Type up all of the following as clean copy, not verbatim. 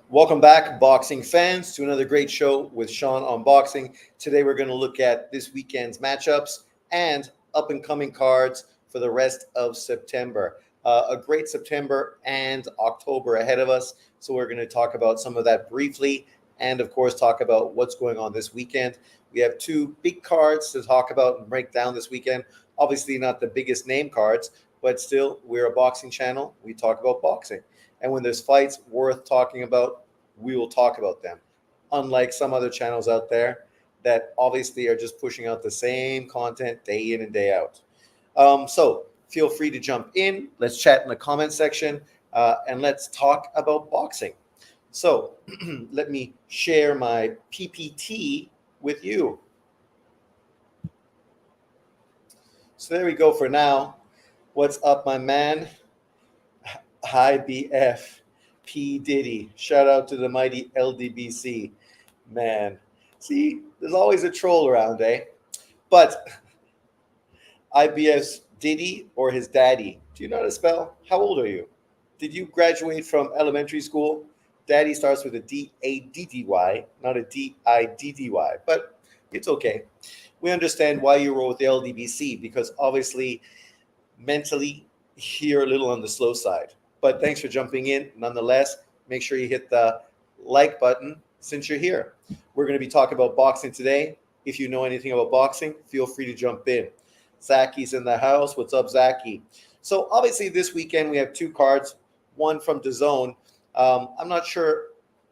Welcome back, boxing fans, to another great show with Sean on boxing. Today, we're going to look at this weekend's matchups and up and coming cards for the rest of September. A great September and October ahead of us. So, we're going to talk about some of that briefly and, of course, talk about what's going on this weekend. We have two big cards to talk about and break down this weekend. Obviously, not the biggest name cards, but still, we're a boxing channel. We talk about boxing. And when there's fights worth talking about, we will talk about them. Unlike some other channels out there that obviously are just pushing out the same content day in and day out. So feel free to jump in. Let's chat in the comment section and let's talk about boxing. So let me share my PPT with you. So there we go for now. What's up, my man? Hi, BF. P. Diddy. Shout out to the mighty LDBC. Man. See, there's always a troll around, eh? But IBS Diddy or his daddy. Do you know how to spell? How old are you? Did you graduate from elementary school? Daddy starts with a D-A-D-D-Y, not a D-I-D-D-Y. But it's okay. We understand why you roll with the LDBC because obviously mentally you're a little on the slow side. But thanks for jumping in. Nonetheless, make sure you hit the like button since you're here. We're going to be talking about boxing today. If you know anything about boxing, feel free to jump in. Zaki's in the house. What's up, Zaki? So obviously this weekend we have two cards, one from DAZN. I'm not sure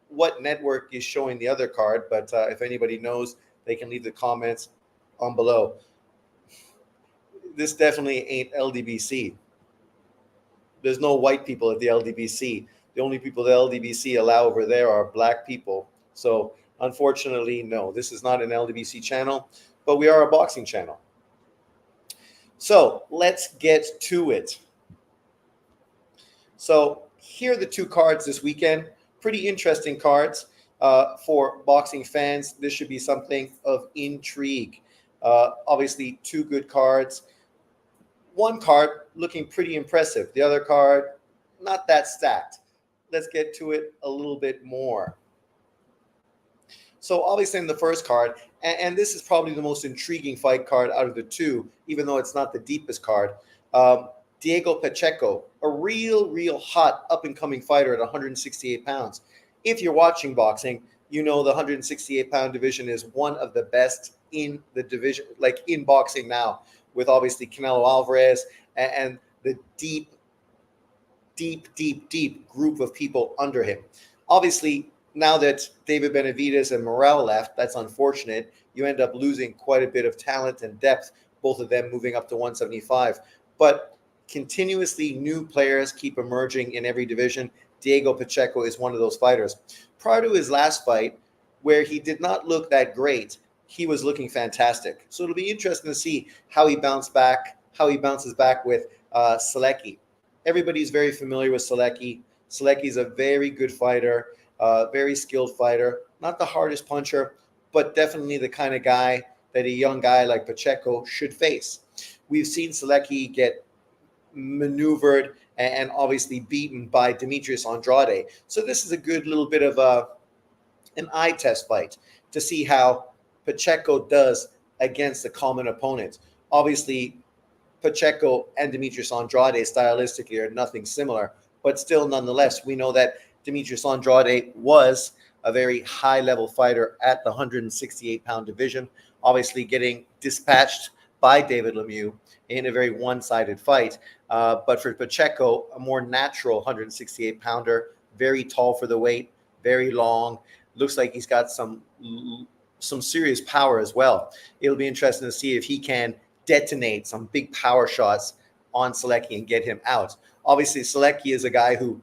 what network is showing the other card, but if anybody knows, they can leave the comments on below. This definitely ain't LDBC. There's no white people at the LDBC. The only people the LDBC allow over there are black people. So unfortunately, no, this is not an LDBC channel, but we are a boxing channel. So let's get to it. So here are the two cards this weekend. Pretty interesting cards for boxing fans. This should be something of intrigue. Obviously, two good cards. One card looking pretty impressive. The other card, not that stacked. Let's get to it a little bit more. So obviously in the first card, and this is probably the most intriguing fight card out of the two, even though it's not the deepest card, Diego Pacheco, a real hot up-and-coming fighter at 168 pounds. If you're watching boxing, you know the 168-pound division is one of the best in the division, like in boxing now, with obviously Canelo Alvarez and the deep group of people under him. Obviously, now that David Benavidez and Morrell left, that's unfortunate. You end up losing quite a bit of talent and depth, both of them moving up to 175. But continuously new players keep emerging in every division. Diego Pacheco is one of those fighters. Prior to his last fight, where he did not look that great, he was looking fantastic. So it'll be interesting to see how he bounces back with Selecki. Everybody's very familiar with Selecki. Selecki's a very good fighter, very skilled fighter. Not the hardest puncher, but definitely the kind of guy that a young guy like Pacheco should face. We've seen Selecki get maneuvered and obviously beaten by Demetrius Andrade. So this is a good little bit of an eye test fight to see how Pacheco does against the common opponent. Obviously, Pacheco and Demetrius Andrade stylistically are nothing similar, but still, nonetheless, we know that Demetrius Andrade was a very high-level fighter at the 168-pound division, obviously getting dispatched by David Lemieux in a very one-sided fight. But for Pacheco, a more natural 168-pounder, very tall for the weight, very long, looks like he's got some serious power as well. It'll be interesting to see if he can detonate some big power shots on Selecki and get him out. Obviously, Selecki is a guy who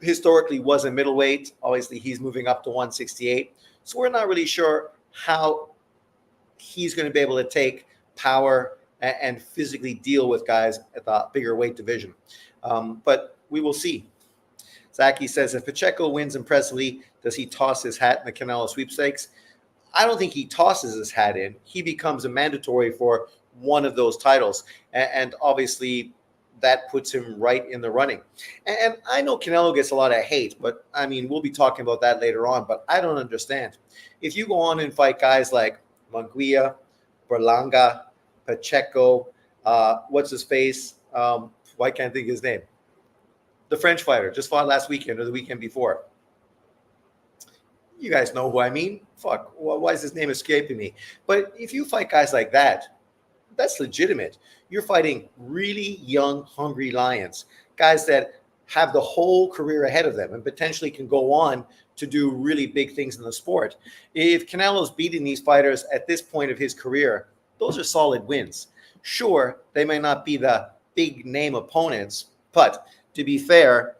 historically was a middleweight. Obviously, he's moving up to 168. So we're not really sure how he's going to be able to take power and physically deal with guys at the bigger weight division. But we will see. Zaki says, if Pacheco wins impressively, does he toss his hat in the Canelo sweepstakes? I don't think he tosses his hat in. He becomes a mandatory for one of those titles. And obviously, that puts him right in the running. And I know Canelo gets a lot of hate, but I mean, we'll be talking about that later on. But I don't understand. If you go on and fight guys like Munguia, Berlanga, Pacheco, what's his face? Why can't I think of his name? The French fighter just fought last weekend or the weekend before. You guys know who I mean. Fuck, why is his name escaping me? But if you fight guys like that, that's legitimate. You're fighting really young, hungry lions, guys that have the whole career ahead of them and potentially can go on to do really big things in the sport. If Canelo's beating these fighters at this point of his career, those are solid wins. Sure, they may not be the big name opponents, but to be fair,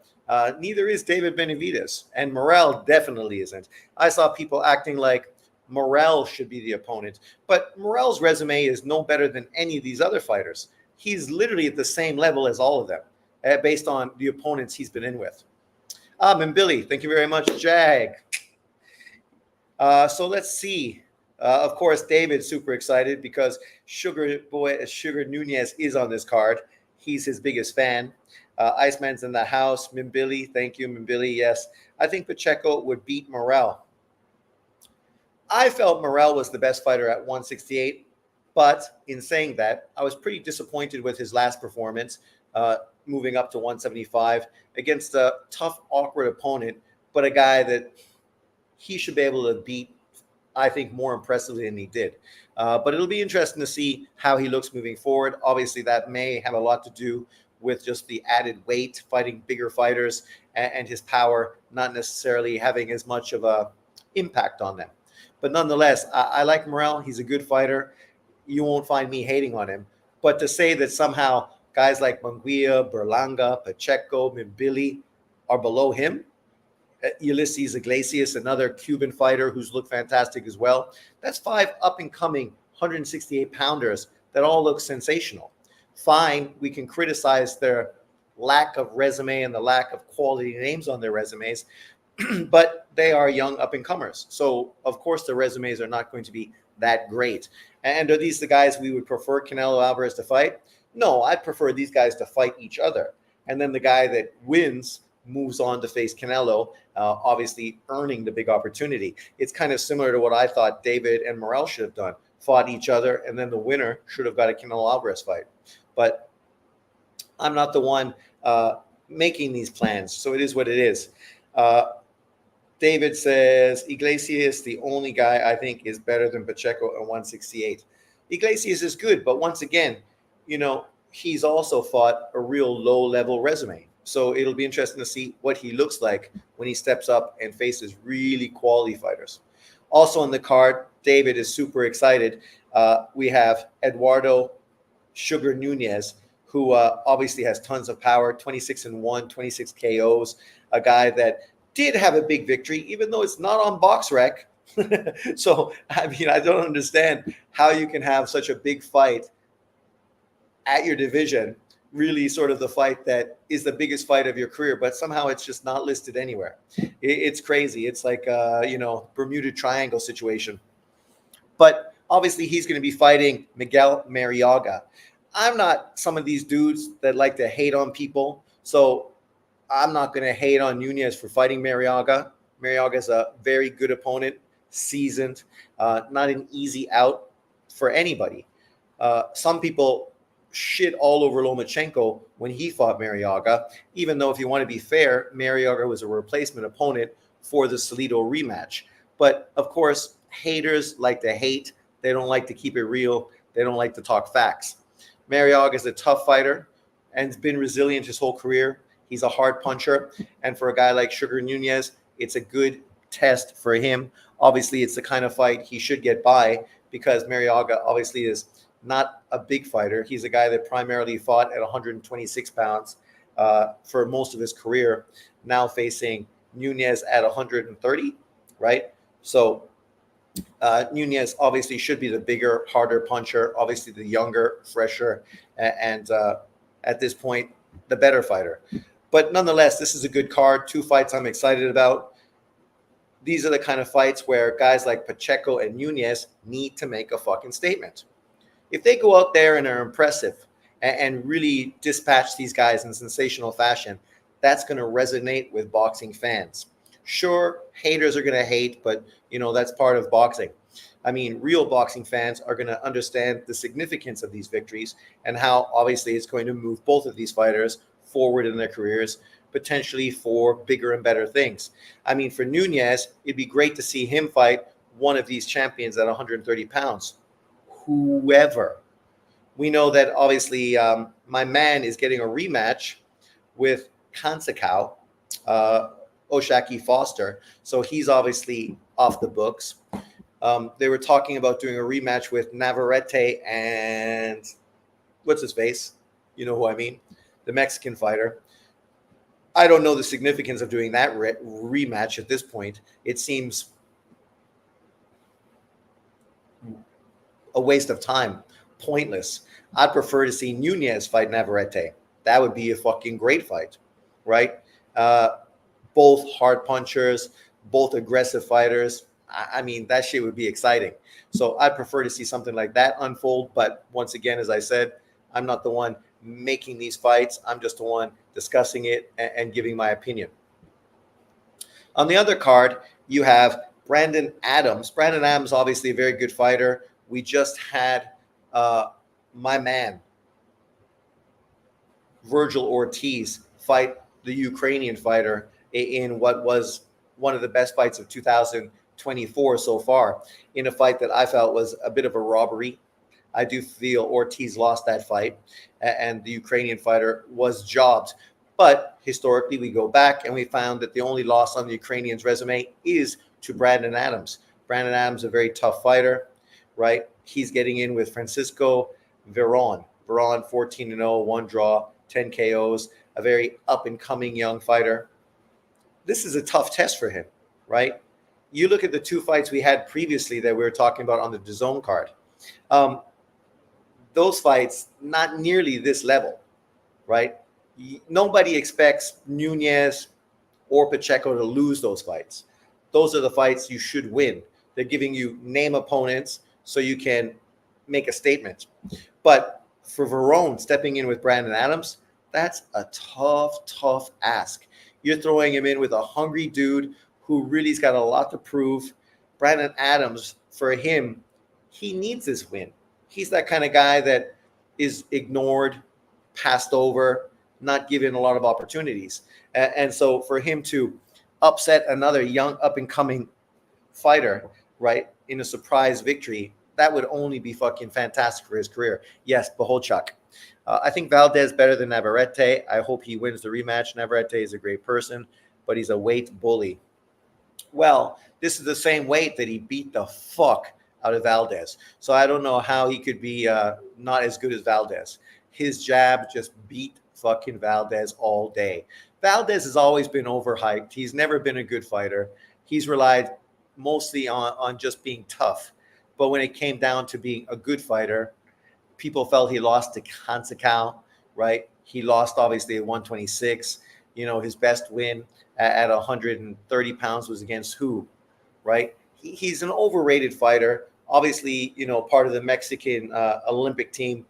neither is David Benavidez, and Morrell definitely isn't. I saw people acting like Morrell should be the opponent, but Morrell's resume is no better than any of these other fighters. He's literally at the same level as all of them, based on the opponents he's been in with. And Billy, thank you very much, Jag. So let's see. Of course, David's super excited because Sugar Nunez is on this card. He's his biggest fan. Iceman's in the house. Mimbili, thank you, Mimbili. Yes, I think Pacheco would beat Morrell. I felt Morrell was the best fighter at 168, but in saying that, I was pretty disappointed with his last performance, moving up to 175 against a tough, awkward opponent, but a guy that he should be able to beat, I think, more impressively than he did. But it'll be interesting to see how he looks moving forward. Obviously, that may have a lot to do with just the added weight, fighting bigger fighters, and his power not necessarily having as much of a impact on them. But nonetheless, I like Morrell. He's a good fighter. You won't find me hating on him. But to say that somehow guys like Munguia, Berlanga, Pacheco, Mimbili are below him, Ulysses Iglesias, another Cuban fighter who's looked fantastic as well. That's 5 up-and-coming 168-pounders that all look sensational. Fine, we can criticize their lack of resume and the lack of quality names on their resumes, but they are young up-and-comers. So, of course, the resumes are not going to be that great. And are these the guys we would prefer Canelo Alvarez to fight? No, I'd prefer these guys to fight each other. And then the guy that wins moves on to face Canelo, obviously earning the big opportunity. It's kind of similar to what I thought David and Morrell should have done, fought each other, and then the winner should have got a Canelo Alvarez fight. But I'm not the one making these plans, so it is what it is. David says, Iglesias, the only guy I think is better than Pacheco at 168. Iglesias is good, but once again, you know, he's also fought a real low-level resume. So it'll be interesting to see what he looks like when he steps up and faces really quality fighters. Also on the card, David is super excited. We have Eduardo Sugar Nunez, who obviously has tons of power, 26-1, 26 KOs, a guy that did have a big victory, even though it's not on BoxRec. So, I mean, I don't understand how you can have such a big fight at your division, really sort of the fight that is the biggest fight of your career, but somehow it's just not listed anywhere. It's crazy. It's like, Bermuda Triangle situation. But obviously he's going to be fighting Miguel Mariaga. I'm not some of these dudes that like to hate on people, so I'm not going to hate on Nunez for fighting Mariaga. Mariaga is a very good opponent, seasoned, not an easy out for anybody. Some people shit all over Lomachenko when he fought Mariaga, even though if you want to be fair, Mariaga was a replacement opponent for the Salido rematch. But of course, haters like to hate. They don't like to keep it real. They don't like to talk facts. Mariaga is a tough fighter and has been resilient his whole career. He's a hard puncher. And for a guy like Sugar Nunez, it's a good test for him. Obviously, it's the kind of fight he should get by because Mariaga obviously is not a big fighter. He's a guy that primarily fought at 126 pounds for most of his career, now facing Nunez at 130, right? So Nunez obviously should be the bigger, harder puncher, obviously the younger, fresher, and at this point, the better fighter. But nonetheless, this is a good card. 2 fights I'm excited about. These are the kind of fights where guys like Pacheco and Nunez need to make a fucking statement. If they go out there and are impressive and really dispatch these guys in sensational fashion, that's going to resonate with boxing fans. Sure, haters are going to hate, but that's part of boxing. I mean, real boxing fans are going to understand the significance of these victories and how obviously it's going to move both of these fighters forward in their careers, potentially for bigger and better things. I mean, for Nunes, it'd be great to see him fight one of these champions at 130 pounds. Whoever. We know that obviously my man is getting a rematch with Kansakau, Oshaki Foster. So he's obviously off the books. They were talking about doing a rematch with Navarrete and what's his face? You know who I mean? The Mexican fighter. I don't know the significance of doing that rematch at this point. It seems a waste of time, pointless. I'd prefer to see Nunes fight Navarrete. That would be a fucking great fight, right? Both hard punchers, both aggressive fighters. I mean, that shit would be exciting. So I'd prefer to see something like that unfold. But once again, as I said, I'm not the one making these fights. I'm just the one discussing it and giving my opinion. On the other card, you have Brandon Adams. Brandon Adams, obviously a very good fighter. We just had my man, Virgil Ortiz, fight the Ukrainian fighter in what was one of the best fights of 2024 so far, in a fight that I felt was a bit of a robbery. I do feel Ortiz lost that fight, and the Ukrainian fighter was jobbed. But historically, we go back and we found that the only loss on the Ukrainian's resume is to Brandon Adams. Brandon Adams, a very tough fighter, right? He's getting in with Francisco Veron. Veron, 14-0, 1 draw, 10 KOs, a very up-and-coming young fighter. This is a tough test for him, right? You look at the two fights we had previously that we were talking about on the DAZN card. Those fights, not nearly this level, right? Nobody expects Nunes or Pacheco to lose those fights. Those are the fights you should win. They're giving you name opponents so you can make a statement. But for Veron stepping in with Brandon Adams, that's a tough ask. You're throwing him in with a hungry dude who really's got a lot to prove. Brandon Adams, for him, he needs this win. He's that kind of guy that is ignored, passed over, not given a lot of opportunities. And so for him to upset another young up-and-coming fighter, right, in a surprise victory, that would only be fucking fantastic for his career. Yes, Bohocuk. I think Valdez better than Navarrete. I hope he wins the rematch. Navarrete is a great person, but he's a weight bully. Well, this is the same weight that he beat the fuck out of Valdez. So I don't know how he could be not as good as Valdez. His jab just beat fucking Valdez all day. Valdez has always been overhyped. He's never been a good fighter. He's relied mostly on just being tough. But when it came down to being a good fighter, people felt he lost to Kansakau, right? He lost obviously at 126. His best win at 130 pounds was against who, right? He's an overrated fighter. Obviously, part of the Mexican Olympic team,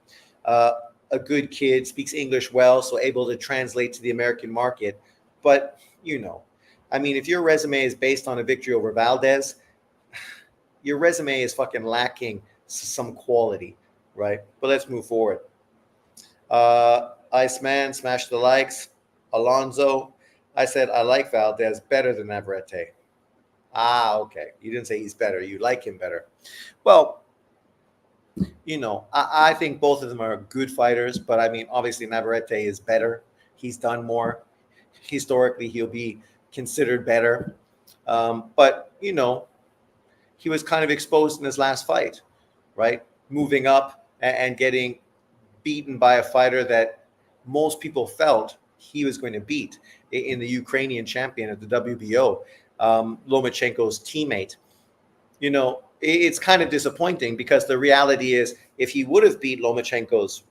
a good kid, speaks English well, so able to translate to the American market. But, if your resume is based on a victory over Valdez, your resume is fucking lacking some quality, right? But let's move forward. Iceman, smash the likes. Alonzo, I said I like Valdez better than Navarrete. Okay. You didn't say he's better. You like him better. Well, I think both of them are good fighters, but obviously Navarrete is better. He's done more. Historically, he'll be considered better. But he was kind of exposed in his last fight, right? Moving up and getting beaten by a fighter that most people felt he was going to beat in the Ukrainian champion at the WBO, Lomachenkos teammate. It's kind of disappointing because the reality is if he would have beat Lomachenkos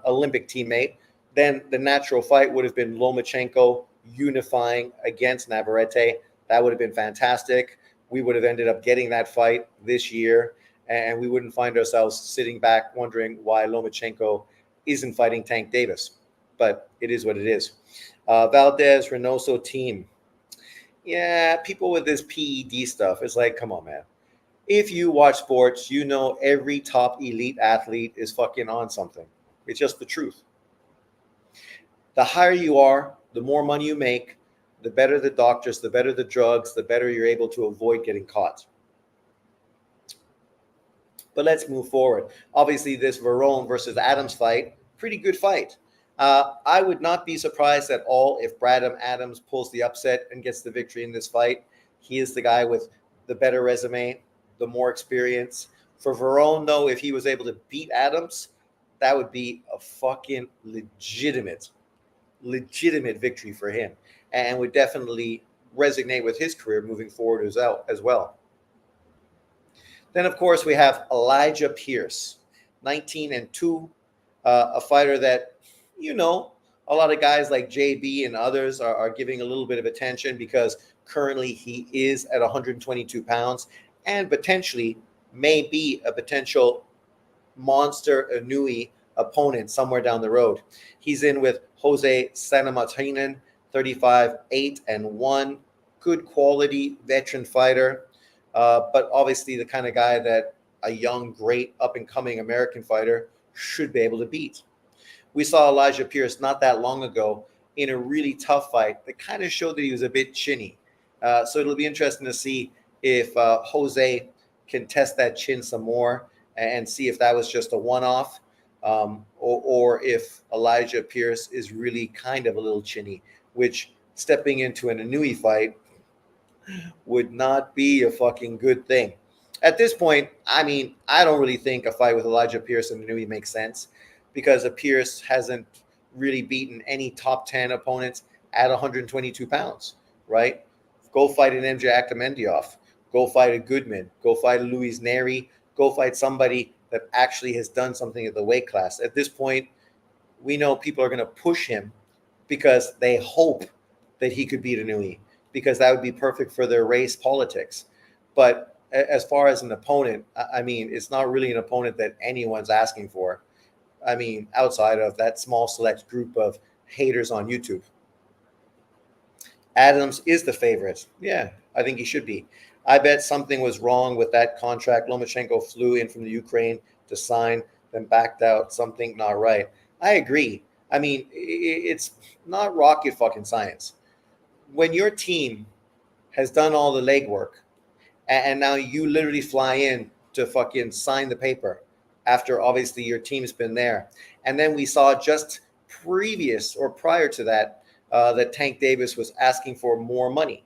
Olympic teammate, then the natural fight would have been Lomachenko unifying against Navarrete. That would have been fantastic. We would have ended up getting that fight this year, and we wouldn't find ourselves sitting back wondering why Lomachenko isn't fighting Tank Davis. But it is what it is. Valdez, Reynoso team. Yeah, people with this PED stuff, it's like, come on, man. If you watch sports, you know every top elite athlete is fucking on something. It's just the truth. The higher you are, the more money you make, the better the doctors, the better the drugs, the better you're able to avoid getting caught. But let's move forward. Obviously, this Veron versus Adams fight, pretty good fight. I would not be surprised at all if Bradham Adams pulls the upset and gets the victory in this fight. He is the guy with the better resume, the more experience. For Veron, though, if he was able to beat Adams, that would be a fucking legitimate victory for him, and would definitely resonate with his career moving forward as well. Then, of course, we have Elijah Pierce, 19-2, a fighter that, a lot of guys like JB and others are giving a little bit of attention because currently he is at 122 pounds and potentially may be a potential monster Anui opponent somewhere down the road. He's in with Jose Santamartinen, 35-8-1, good quality veteran fighter, but obviously the kind of guy that a young, great, up-and-coming American fighter should be able to beat. We saw Elijah Pierce not that long ago in a really tough fight that kind of showed that he was a bit chinny. So it'll be interesting to see if Jose can test that chin some more and see if that was just a one-off, or if Elijah Pierce is really kind of a little chinny, which stepping into an Anui fight would not be a fucking good thing. At this point, I don't really think a fight with Elijah Pierce and Anui makes sense because Pierce hasn't really beaten any top 10 opponents at 122 pounds, right? Go fight an MJ Akhmedov. Go fight a Goodman. Go fight a Luis Neri. Go fight somebody that actually has done something at the weight class. At this point, we know people are going to push him because they hope that he could beat Anui, because that would be perfect for their race politics. But as far as an opponent, it's not really an opponent that anyone's asking for. Outside of that small select group of haters on YouTube. Adams is the favorite. Yeah, I think he should be. I bet something was wrong with that contract. Lomachenko flew in from the Ukraine to sign, then backed out. Something not right. I agree. It's not rocket fucking science. When your team has done all the legwork and now you literally fly in to fucking sign the paper after obviously your team's been there. And then we saw just prior to that, that Tank Davis was asking for more money,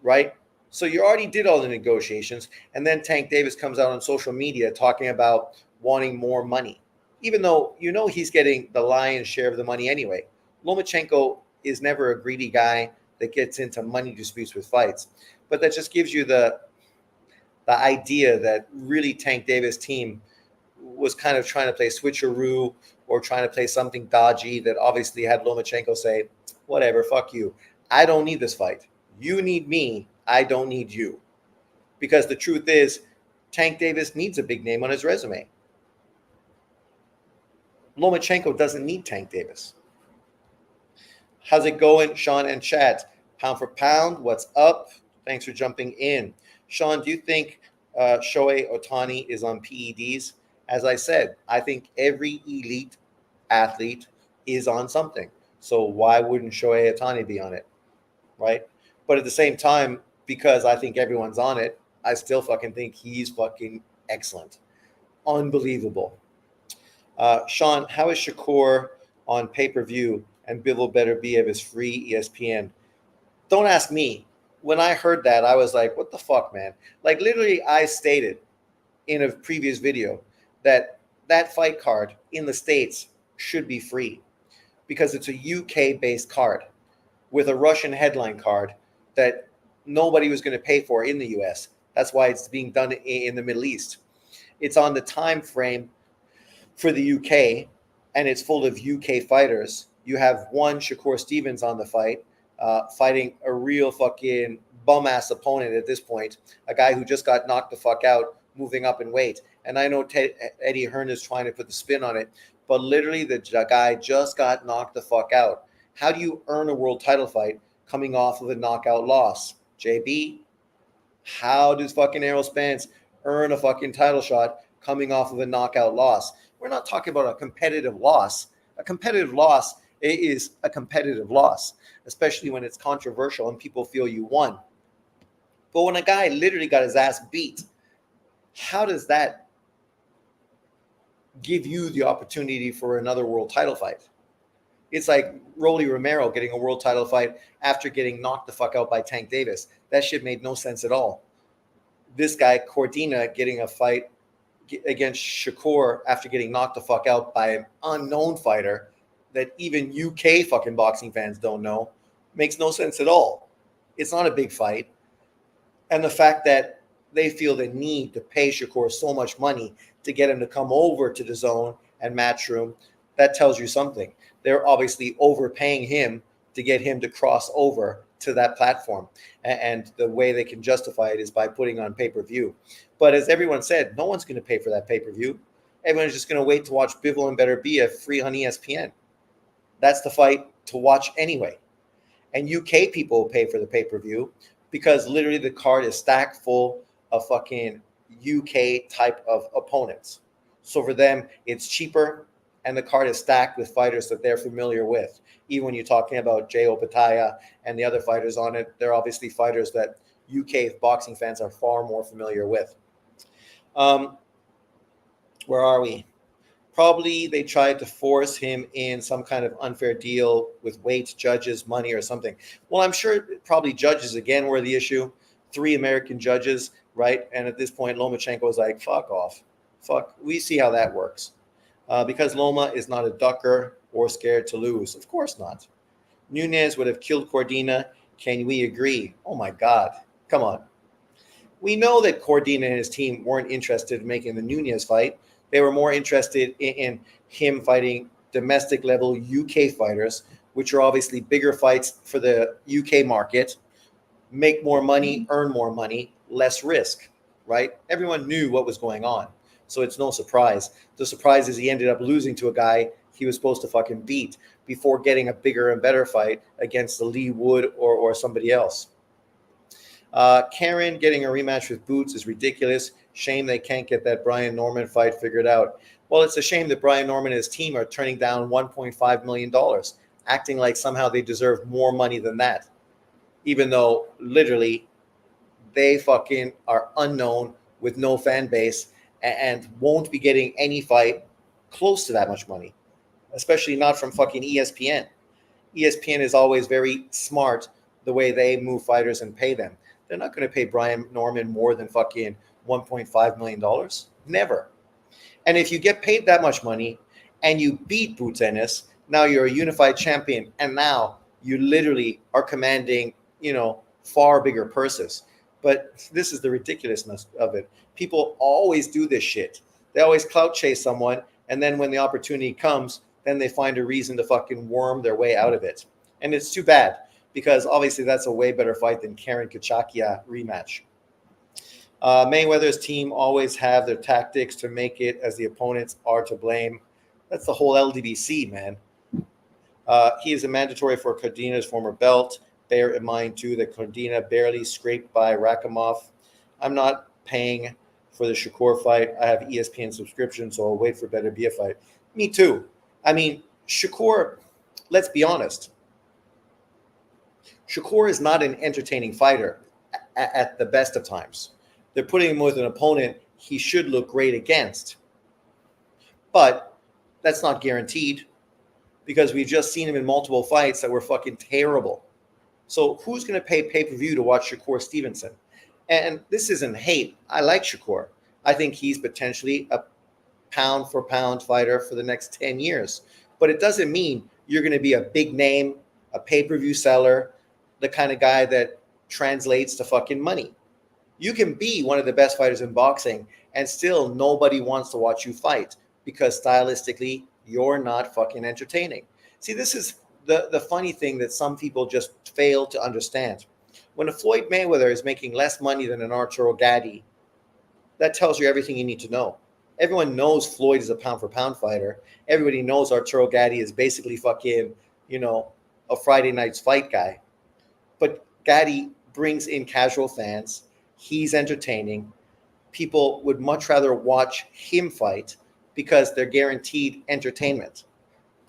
right? So you already did all the negotiations, and then Tank Davis comes out on social media talking about wanting more money, even though he's getting the lion's share of the money anyway. Lomachenko is never a greedy guy that gets into money disputes with fights, but that just gives you the idea that really Tank Davis' team was kind of trying to play switcheroo or trying to play something dodgy that obviously had Lomachenko say, whatever, fuck you. I don't need this fight. You need me. I don't need you. Because the truth is, Tank Davis needs a big name on his resume. Lomachenko doesn't need Tank Davis. How's it going, Sean and chat? Pound for pound, what's up? Thanks for jumping in. Sean, do you think Shohei Ohtani is on PEDs? As I said, I think every elite athlete is on something. So why wouldn't Shohei Ohtani be on it, right? But at the same time, because I think everyone's on it, I still fucking think he's fucking excellent. Unbelievable. Sean, how is Shakur on pay-per-view and Bivol Better Biev is free ESPN? Don't ask me. When I heard that, I was like, what the fuck, man? Like, literally, I stated in a previous video that fight card in the States should be free because it's a UK-based card with a Russian headline card that nobody was going to pay for in the US. That's why it's being done in the Middle East. It's on the time frame for the UK, and it's full of UK fighters. You have one Shakur Stevens on the fight, fighting a real fucking bum-ass opponent at this point, a guy who just got knocked the fuck out, moving up in weight. And I know Eddie Hearn is trying to put the spin on it, but literally the guy just got knocked the fuck out. How do you earn a world title fight coming off of a knockout loss? JB, how does fucking Errol Spence earn a fucking title shot coming off of a knockout loss? We're not talking about a competitive loss. A competitive loss is a competitive loss, especially when it's controversial and people feel you won. But when a guy literally got his ass beat, how does that give you the opportunity for another world title fight? It's like Rolly Romero getting a world title fight after getting knocked the fuck out by Tank Davis. That shit made no sense at all. This guy, Cordina, getting a fight against Shakur after getting knocked the fuck out by an unknown fighter that even UK fucking boxing fans don't know, makes no sense at all. It's not a big fight. And the fact that they feel the need to pay Shakur so much money to get him to come over to the zone and Matchroom, that tells you something. They're obviously overpaying him to get him to cross over to that platform. And the way they can justify it is by putting on pay-per-view. But as everyone said, no one's going to pay for that pay-per-view. Everyone's just going to wait to watch Bivol and Better Be free on ESPN. That's the fight to watch anyway. And UK people will pay for the pay-per-view because literally the card is stacked full of fucking UK type of opponents. So for them, it's cheaper, and the card is stacked with fighters that they're familiar with. Even when you're talking about Jay Opataya and the other fighters on it, they're obviously fighters that UK boxing fans are far more familiar with. Where are we? Probably they tried to force him in some kind of unfair deal with weight, judges, money, or something. Well, I'm sure probably judges again were the issue. 3 American judges, right? And at this point, Lomachenko is like, fuck off. Fuck. We see how that works. Because Loma is not a ducker or scared to lose. Of course not. Nunes would have killed Cordina. Can we agree? Oh, my God. Come on. We know that Cordina and his team weren't interested in making the Nunes fight. They were more interested in him fighting domestic-level UK fighters, which are obviously bigger fights for the UK market, make more money, earn more money, less risk, right? Everyone knew what was going on. So it's no surprise. The surprise is he ended up losing to a guy he was supposed to fucking beat before getting a bigger and better fight against the Lee Wood or somebody else. Karen getting a rematch with Boots is ridiculous. Shame they can't get that Brian Norman fight figured out. Well, it's a shame that Brian Norman and his team are turning down $1.5 million, acting like somehow they deserve more money than that, even though literally they fucking are unknown with no fan base and won't be getting any fight close to that much money, especially not from fucking ESPN. ESPN is always very smart the way they move fighters and pay them. They're not going to pay Brian Norman more than fucking $1.5 million. Never. And if you get paid that much money and you beat Boots Ennis, now you're a unified champion, and now you literally are commanding, far bigger purses. But this is the ridiculousness of it. People always do this shit. They always clout chase someone, and then when the opportunity comes, then they find a reason to fucking worm their way out of it. And it's too bad, because obviously that's a way better fight than Karen Kachakia rematch. Mayweather's team always have their tactics to make it as the opponents are to blame. That's the whole LDBC, man. He is a mandatory for Cordina's former belt. Bear in mind, too, that Cordina barely scraped by Rakhimov. I'm not paying for the Shakur fight. I have ESPN subscription, so I'll wait for Better Be a fight. Me too. I mean, Shakur, let's be honest. Shakur is not an entertaining fighter at the best of times. They're putting him with an opponent he should look great against. But that's not guaranteed, because we've just seen him in multiple fights that were fucking terrible. So who's going to pay pay-per-view to watch Shakur Stevenson? And this isn't hate. I like Shakur. I think he's potentially a pound-for-pound fighter for the next 10 years. But it doesn't mean you're going to be a big name, a pay-per-view seller, the kind of guy that translates to fucking money. You can be one of the best fighters in boxing, and still nobody wants to watch you fight because stylistically you're not fucking entertaining. See, this is the funny thing that some people just fail to understand. When a Floyd Mayweather is making less money than an Arturo Gatti, that tells you everything you need to know. Everyone knows Floyd is a pound for pound fighter. Everybody knows Arturo Gatti is basically fucking, a Friday night's fight guy. But Gatti brings in casual fans. He's entertaining. People would much rather watch him fight because they're guaranteed entertainment.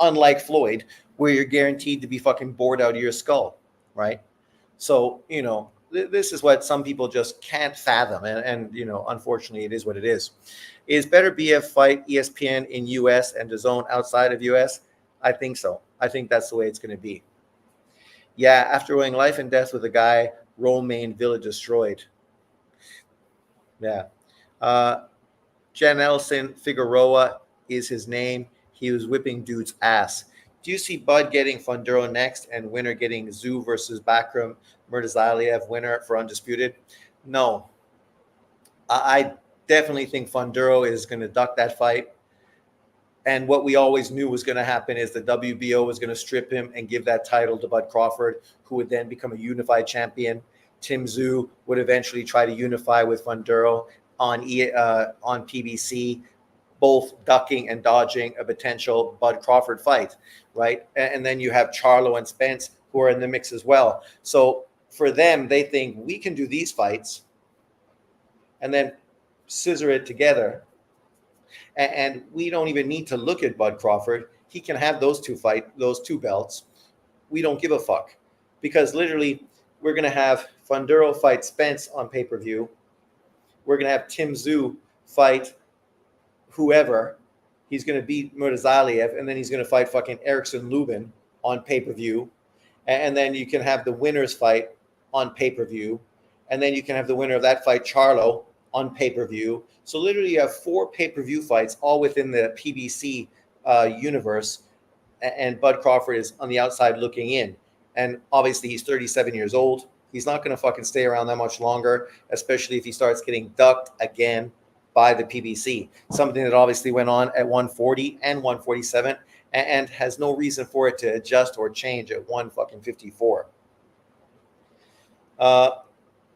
Unlike Floyd, where you're guaranteed to be fucking bored out of your skull, right? So, this is what some people just can't fathom. And unfortunately, it is what it is. Is Better BF fight ESPN in US and DAZN outside of US? I think so. I think that's the way it's going to be. Yeah, after going life and death with a guy, Romaine Villa destroyed. Yeah. Janelson Figueroa is his name. He was whipping dude's ass. Do you see Bud getting Funduro next and winner getting Zoo versus Bakram Murtazaliev winner for Undisputed? No. I definitely think Funduro is going to duck that fight. And what we always knew was going to happen is the WBO was going to strip him and give that title to Bud Crawford, who would then become a unified champion. Tim Tszyu would eventually try to unify with Funduro on PBC, both ducking and dodging a potential Bud Crawford fight, right? And then you have Charlo and Spence, who are in the mix as well. So for them, they think we can do these fights and then scissor it together. And we don't even need to look at Bud Crawford. He can have those two belts. We don't give a fuck. Because literally, we're going to have Funduro fight Spence on pay-per-view. We're going to have Tim Tszyu fight whoever. He's going to beat Murtazaliev, and then he's going to fight fucking Erickson Lubin on pay-per-view. And then you can have the winners fight on pay-per-view. And then you can have the winner of that fight, Charlo, on pay-per-view. So literally you have 4 pay-per-view fights all within the PBC universe, and Bud Crawford is on the outside looking in. And obviously he's 37 years old. He's not going to fucking stay around that much longer, especially if he starts getting ducked again by the PBC. Something that obviously went on at 140 and 147 and has no reason for it to adjust or change at 154.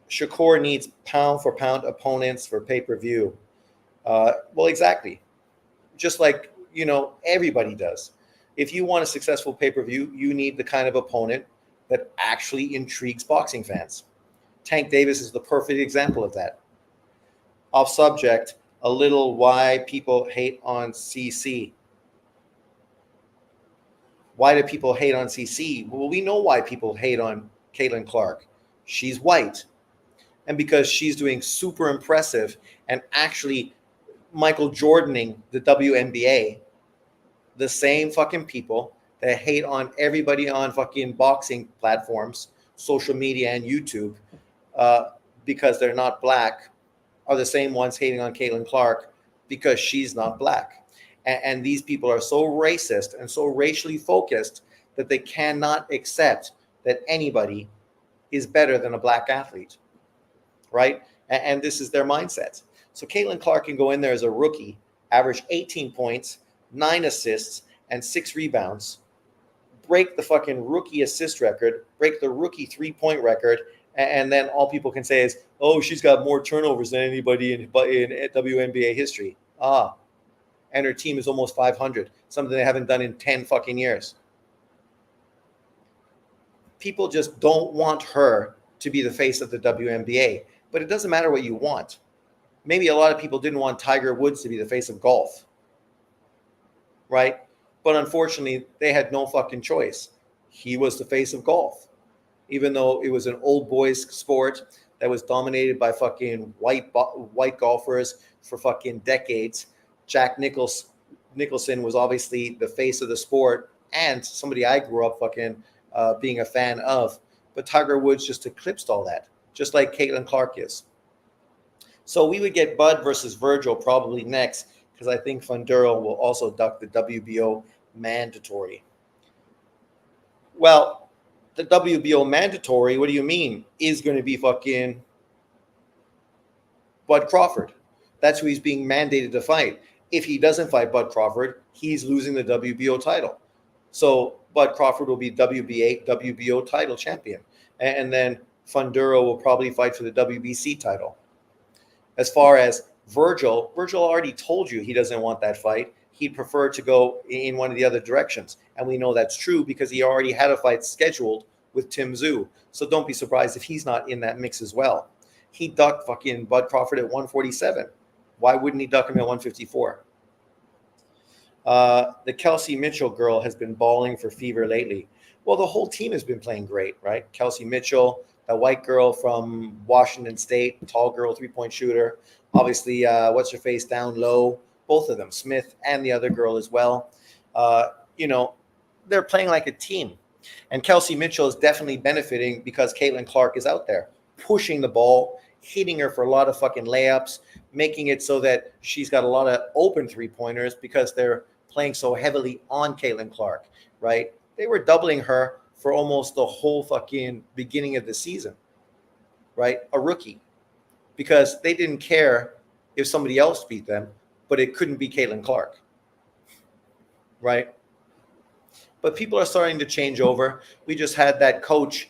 Shakur needs pound-for-pound opponents for pay-per-view. Well, exactly. Just like, everybody does. If you want a successful pay-per-view, you need the kind of opponent that actually intrigues boxing fans. Tank Davis is the perfect example of that. Off subject, a little why people hate on CC. Why do people hate on CC? Well, we know why people hate on Caitlin Clark. She's white. And because she's doing super impressive and actually Michael Jordaning the WNBA, the same fucking people that hate on everybody on fucking boxing platforms, social media, and YouTube because they're not black, are the same ones hating on Caitlin Clark because she's not black. And these people are so racist and so racially focused that they cannot accept that anybody is better than a black athlete. Right? And this is their mindset. So Caitlin Clark can go in there as a rookie, average 18 points, 9 assists, and 6 rebounds, break the fucking rookie assist record, break the rookie 3-point record, and then all people can say is, oh, she's got more turnovers than anybody in WNBA history. And her team is almost 500, something they haven't done in 10 fucking years. People just don't want her to be the face of the WNBA. But it doesn't matter what you want. Maybe a lot of people didn't want Tiger Woods to be the face of golf. Right? But unfortunately, they had no fucking choice. He was the face of golf. Even though it was an old boys sport that was dominated by fucking white golfers for fucking decades. Jack Nicholson was obviously the face of the sport and somebody I grew up fucking being a fan of. But Tiger Woods just eclipsed all that, just like Caitlin Clark is. So we would get Bud versus Virgil probably next, because I think Funduro will also duck the WBO mandatory. Well, the WBO mandatory, what do you mean, is going to be fucking Bud Crawford. That's who he's being mandated to fight. If he doesn't fight Bud Crawford, he's losing the WBO title. So Bud Crawford will be WBO title champion. And then Funduro will probably fight for the WBC title. As far as Virgil already told you he doesn't want that fight. He'd prefer to go in one of the other directions. And we know that's true because he already had a fight scheduled with Tim Tszyu. So don't be surprised if he's not in that mix as well. He ducked fucking Bud Crawford at 147. Why wouldn't he duck him at 154? The Kelsey Mitchell girl has been balling for fever lately. Well, the whole team has been playing great, right? Kelsey Mitchell, that white girl from Washington State, tall girl, three-point shooter. Obviously, what's her face down low? Both of them, Smith and the other girl as well. They're playing like a team. And Kelsey Mitchell is definitely benefiting because Caitlin Clark is out there pushing the ball, hitting her for a lot of fucking layups, making it so that she's got a lot of open three-pointers because they're playing so heavily on Caitlin Clark, right? They were doubling her for almost the whole fucking beginning of the season, right? A rookie. Because they didn't care if somebody else beat them, but it couldn't be Caitlin Clark, right? But people are starting to change over. We just had that coach,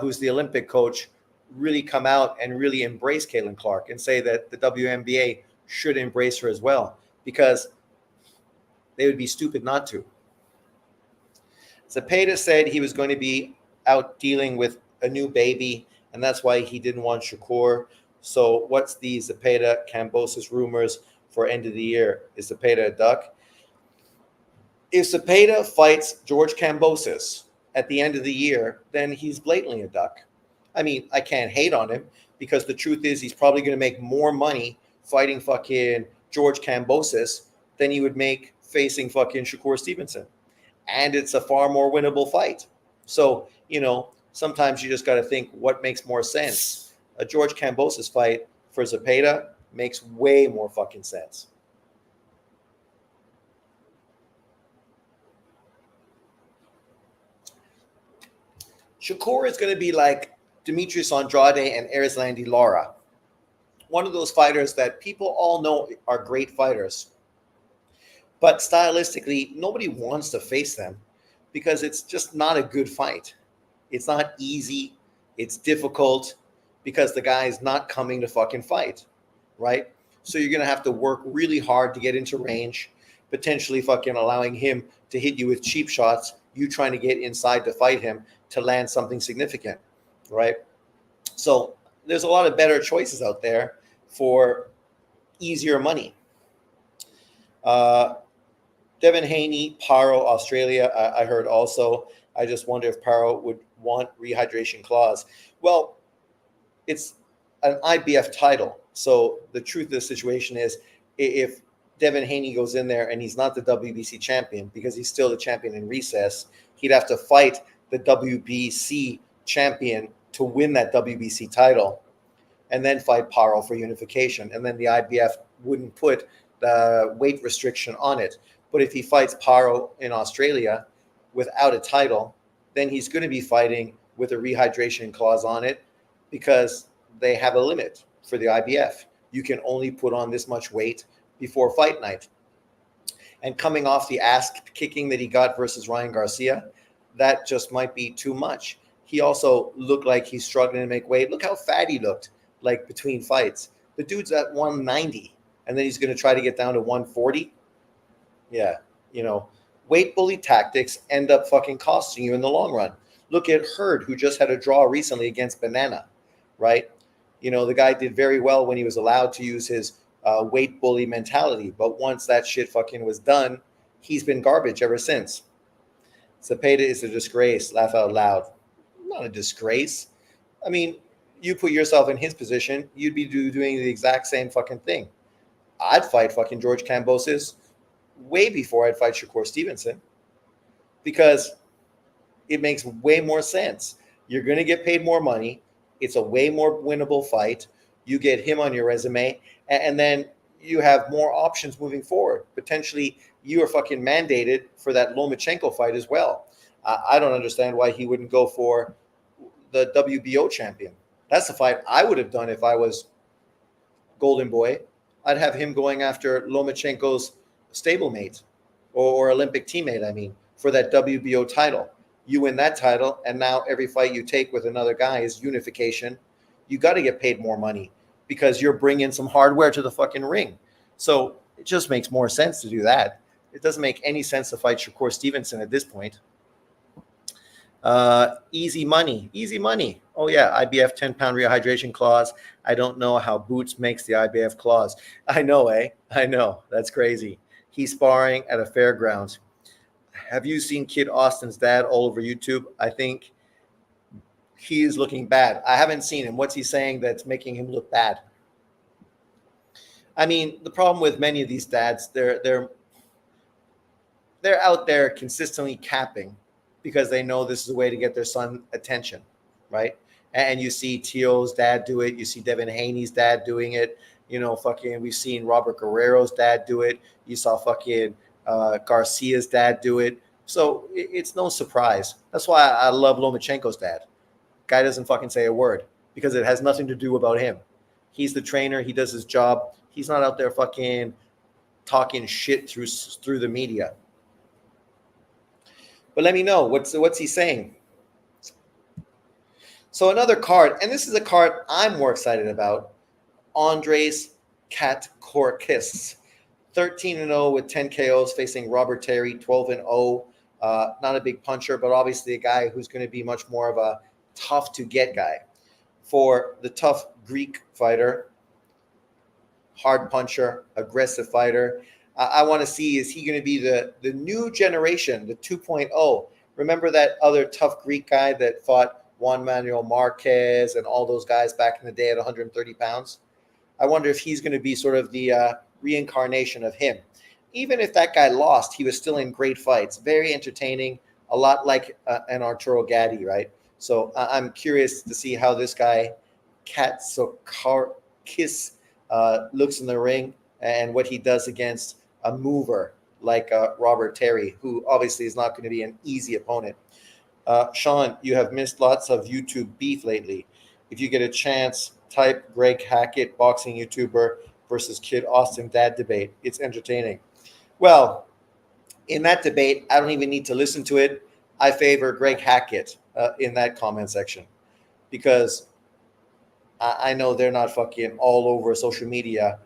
who's the Olympic coach, really come out and really embrace Caitlin Clark and say that the WNBA should embrace her as well, because they would be stupid not to. Zepeda said he was going to be out dealing with a new baby, and that's why he didn't want Shakur. So what's the Zepeda Kambosos rumors for end of the year? Is Zepeda a duck? If Zepeda fights George Kambosos at the end of the year, then he's blatantly a duck. I mean, I can't hate on him because the truth is he's probably going to make more money fighting fucking George Kambosos than he would make facing fucking Shakur Stevenson. And it's a far more winnable fight. So, sometimes you just got to think what makes more sense. A George Kambosos fight for Zepeda makes way more fucking sense. Shakur is going to be like Demetrius Andrade and Erislandy Lara. One of those fighters that people all know are great fighters. But stylistically, nobody wants to face them because it's just not a good fight. It's not easy. It's difficult because the guy is not coming to fucking fight, right? So you're going to have to work really hard to get into range, potentially fucking allowing him to hit you with cheap shots, you trying to get inside to fight him to land something significant, right? So there's a lot of better choices out there for easier money. Devin Haney, Paro, Australia, I heard also. I just wonder if Paro would want rehydration clause. Well, it's an IBF title. So the truth of the situation is if Devin Haney goes in there and he's not the WBC champion because he's still the champion in recess, he'd have to fight the WBC champion to win that WBC title and then fight Paro for unification. And then the IBF wouldn't put the weight restriction on it. But if he fights Paro in Australia without a title, then he's going to be fighting with a rehydration clause on it because they have a limit for the IBF. You can only put on this much weight before fight night. And coming off the ass kicking that he got versus Ryan Garcia, that just might be too much. He also looked like he's struggling to make weight. Look how fat he looked like between fights. The dude's at 190, and then he's going to try to get down to 140. Yeah, weight bully tactics end up fucking costing you in the long run. Look at Hurd, who just had a draw recently against Banana, right? The guy did very well when he was allowed to use his weight bully mentality. But once that shit fucking was done, he's been garbage ever since. Zepeda is a disgrace. Laugh out loud. Not a disgrace. I mean, you put yourself in his position, you'd be doing the exact same fucking thing. I'd fight fucking George Kambosos way before I'd fight Shakur Stevenson because it makes way more sense. You're going to get paid more money. It's a way more winnable fight. You get him on your resume, and then you have more options moving forward. Potentially, you are fucking mandated for that Lomachenko fight as well. I don't understand why he wouldn't go for the WBO champion. That's the fight I would have done if I was Golden Boy. I'd have him going after Lomachenko's stablemate or Olympic teammate, for that WBO title. You win that title, and now every fight you take with another guy is unification. You got to get paid more money. because you're bringing some hardware to the fucking ring. So it just makes more sense to do that. It doesn't make any sense to fight Shakur Stevenson at this point. Easy money. Oh yeah, IBF 10-pound rehydration clause. I don't know how Boots makes the IBF clause. I know, eh? I know. That's crazy. He's sparring at a fairground. Have you seen Kid Austin's dad all over YouTube? I think he is looking bad. I haven't seen him. What's he saying that's making him look bad? I mean, the problem with many of these dads, they're out there consistently capping because they know this is a way to get their son attention, right? And you see T.O.'s dad do it. You see Devin Haney's dad doing it. You know, fucking, we've seen Robert Guerrero's dad do it. You saw fucking Garcia's dad do it. So it's no surprise. That's why I love Lomachenkos' dad. Guy doesn't fucking say a word because it has nothing to do about him. He's the trainer. He does his job. He's not out there fucking talking shit through the media. But let me know, what's he saying? So another card, and this is a card I'm more excited about. Andr Kos, 13-0 with 10 KOs, facing Robert Terry, 12-0. Not a big puncher, but obviously a guy who's going to be much more of a tough-to-get guy. For the tough Greek fighter, hard puncher, aggressive fighter, I want to see, is he going to be the new generation, the 2.0? Remember that other tough Greek guy that fought Juan Manuel Marquez and all those guys back in the day at 130 pounds? I wonder if he's going to be sort of the reincarnation of him. Even if that guy lost, he was still in great fights, very entertaining, a lot like an Arturo Gatti, right? So I'm curious to see how this guy, Katsokis, looks in the ring and what he does against a mover like Robert Terry, who obviously is not going to be an easy opponent. Sean, you have missed lots of YouTube beef lately. If you get a chance, type Greg Hackett, boxing YouTuber, versus Kid Austin Dad debate. It's entertaining. Well, in that debate, I don't even need to listen to it. I favor Greg Hackett in that comment section because I know they're not fucking all over social media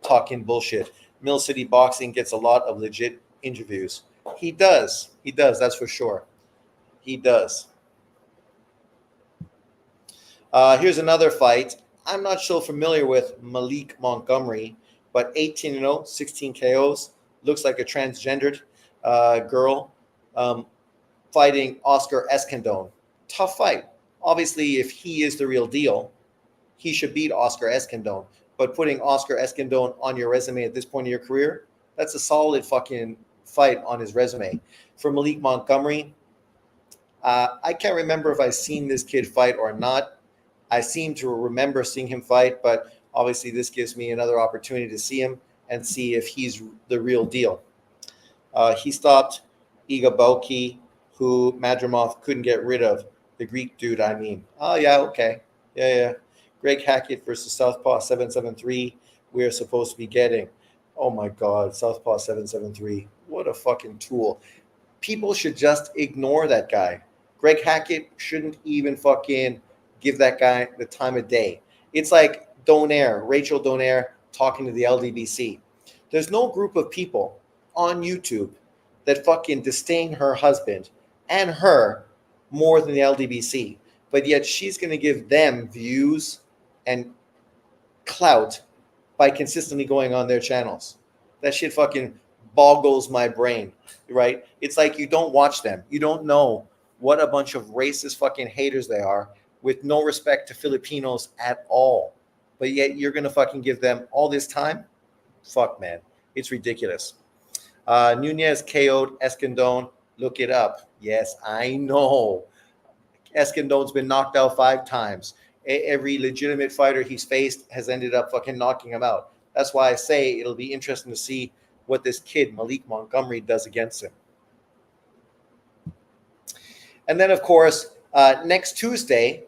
talking bullshit. Mill City Boxing gets a lot of legit interviews. He does. That's for sure. He does. Here's another fight. I'm not so familiar with Malik Montgomery, but 18-0, 16 KOs. Looks like a transgendered girl fighting Oscar Escandón. Tough fight. Obviously, if he is the real deal, he should beat Oscar Escandón. But putting Oscar Escandón on your resume at this point in your career, that's a solid fucking fight on his resume. For Malik Montgomery, I can't remember if I've seen this kid fight or not. I seem to remember seeing him fight, but obviously this gives me another opportunity to see him and see if he's the real deal. He stopped Iga Boki, who Madrimov couldn't get rid of. The Greek dude, I mean. Oh, yeah, okay. Yeah. Greg Hackett versus Southpaw 773. We're supposed to be getting. Oh, my God. Southpaw 773. What a fucking tool. People should just ignore that guy. Greg Hackett shouldn't even fucking give that guy the time of day. It's like Rachel Donaire talking to the LDBC. There's no group of people on YouTube that fucking disdain her husband and her more than the LDBC. But yet she's going to give them views and clout by consistently going on their channels. That shit fucking boggles my brain, right? It's like you don't watch them. You don't know what a bunch of racist fucking haters they are with no respect to Filipinos at all. But yet you're going to fucking give them all this time? Fuck, man. It's ridiculous. Nunez KO'd Escandón. Look it up. Yes, I know. Escandón's been knocked out 5 times. Every legitimate fighter he's faced has ended up fucking knocking him out. That's why I say it'll be interesting to see what this kid, Malik Montgomery, does against him. And then, of course, next Tuesday,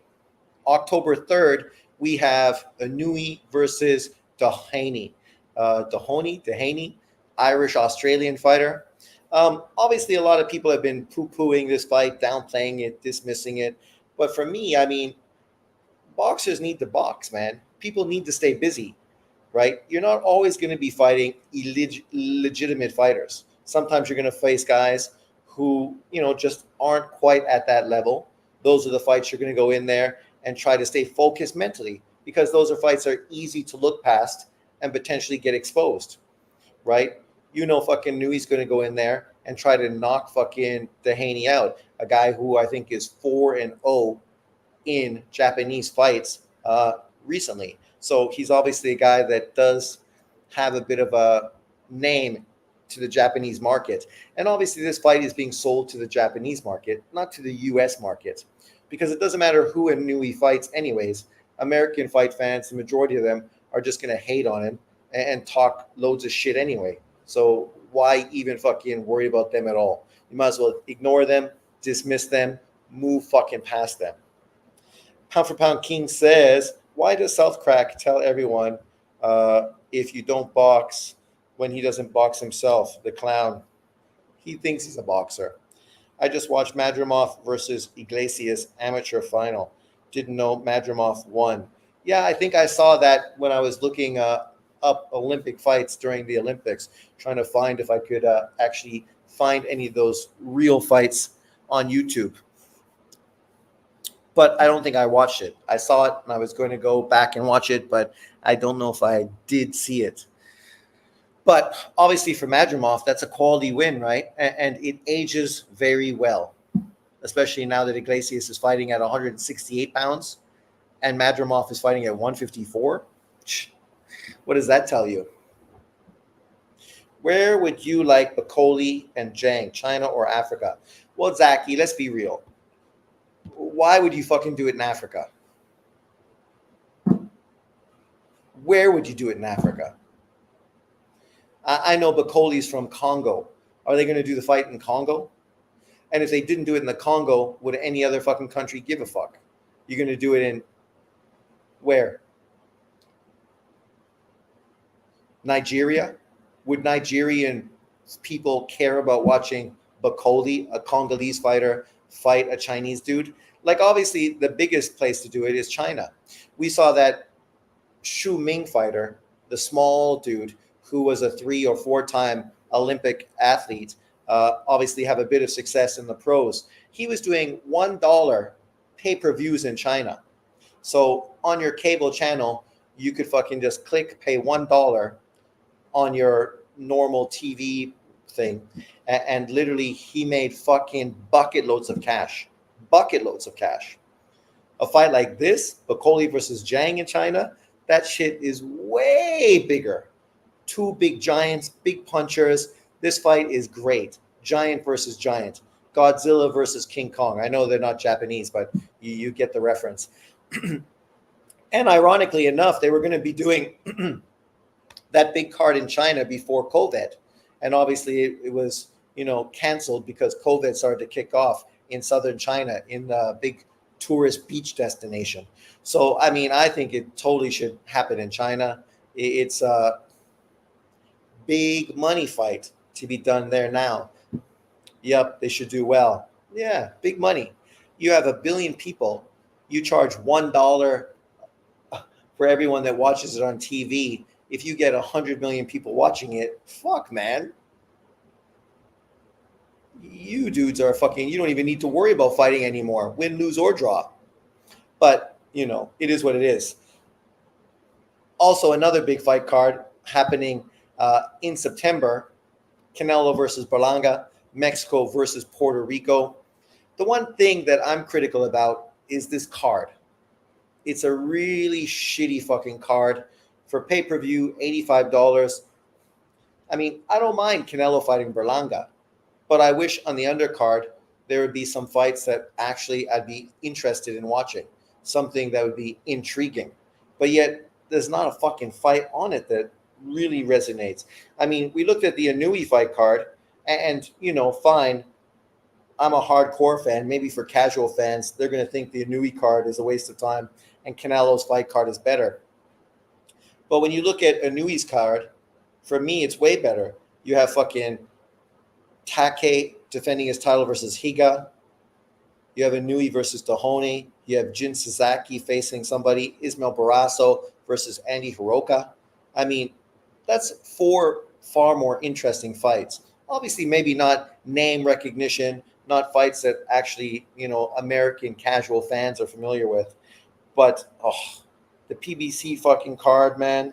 October 3rd, we have Anui versus Deaney. Deaney, Irish-Australian fighter. Obviously, a lot of people have been poo-pooing this fight, downplaying it, dismissing it. But for me, I mean, boxers need to box, man. people need to stay busy, right? You're not always going to be fighting legitimate fighters. Sometimes you're going to face guys who, just aren't quite at that level. Those are the fights you're going to go in there and try to stay focused mentally, because those are fights that are easy to look past and potentially get exposed, right? Fucking Anui's going to go in there and try to knock fucking Deaney out, a guy who I think is 4-0 in Japanese fights recently. So he's obviously a guy that does have a bit of a name to the Japanese market. And obviously this fight is being sold to the Japanese market, not to the US market, because it doesn't matter who Anui fights anyways. American fight fans, the majority of them, are just going to hate on him and talk loads of shit anyway. So why even fucking worry about them at all? You might as well ignore them, dismiss them, move fucking past them. Pound for Pound King says, why does South Crack tell everyone if you don't box when he doesn't box himself, the clown? He thinks he's a boxer. I just watched Madrimov versus Iglesias amateur final. Didn't know Madrimov won. Yeah, I think I saw that when I was looking up Olympic fights during the Olympics, trying to find if I could actually find any of those real fights on YouTube. But I don't think I watched it. I saw it and I was going to go back and watch it, but I don't know if I did see it. But obviously for Madrimov, that's a quality win, right? And it ages very well, especially now that Iglesias is fighting at 168 pounds and Madrimov is fighting at 154. What does that tell you? Where would you like Bakoli and Zhang, China or Africa? Well, Zaki, let's be real. Why would you fucking do it in Africa? Where would you do it in Africa? I know Bakoli's from Congo. Are they going to do the fight in Congo? And if they didn't do it in the Congo, would any other fucking country give a fuck? You're going to do it in where? Nigeria? Would Nigerian people care about watching Bakoli, a Congolese fighter, fight a Chinese dude? Like, obviously, the biggest place to do it is China. We saw that Shu Ming fighter, the small dude who was a 3 or 4-time Olympic athlete, obviously have a bit of success in the pros. He was doing $1 pay-per-views in China. So on your cable channel, you could fucking just click pay $1 on your normal TV thing. And literally he made fucking bucket loads of cash. Bucket loads of cash. A fight like this, Bakoli versus Zhang in China, that shit is way bigger. 2 big giants, big punchers. This fight is great. Giant versus giant. Godzilla versus King Kong. I know they're not Japanese, but you get the reference. And ironically enough, they were going to be doing that big card in China before COVID. And obviously it was, canceled because COVID started to kick off in southern China in the big tourist beach destination. So, I mean, I think it totally should happen in China. It's a big money fight to be done there now. Yep, they should do well. Yeah, big money. You have 1 billion people. You charge $1 for everyone that watches it on TV. If you get 100 million people watching it, fuck, man. You dudes are fucking, you don't even need to worry about fighting anymore. Win, lose, or draw. But, it is what it is. Also, another big fight card happening in September. Canelo versus Berlanga. Mexico versus Puerto Rico. The one thing that I'm critical about is this card. It's a really shitty fucking card. For pay-per-view, $85. I mean, I don't mind Canelo fighting Berlanga, but I wish on the undercard there would be some fights that actually I'd be interested in watching, something that would be intriguing. But yet, there's not a fucking fight on it that really resonates. I mean, we looked at the Anui fight card, and fine, I'm a hardcore fan. Maybe for casual fans, they're going to think the Anui card is a waste of time, and Canelo's fight card is better. But when you look at Anui's card, for me, it's way better. You have fucking Take defending his title versus Higa. You have Anui versus Tahoni. You have Jin Sasaki facing somebody. Ismael Barrasso versus Andy Hiroka. I mean, that's 4 far more interesting fights. Obviously, maybe not name recognition, not fights that actually, American casual fans are familiar with. But, the PBC fucking card, man.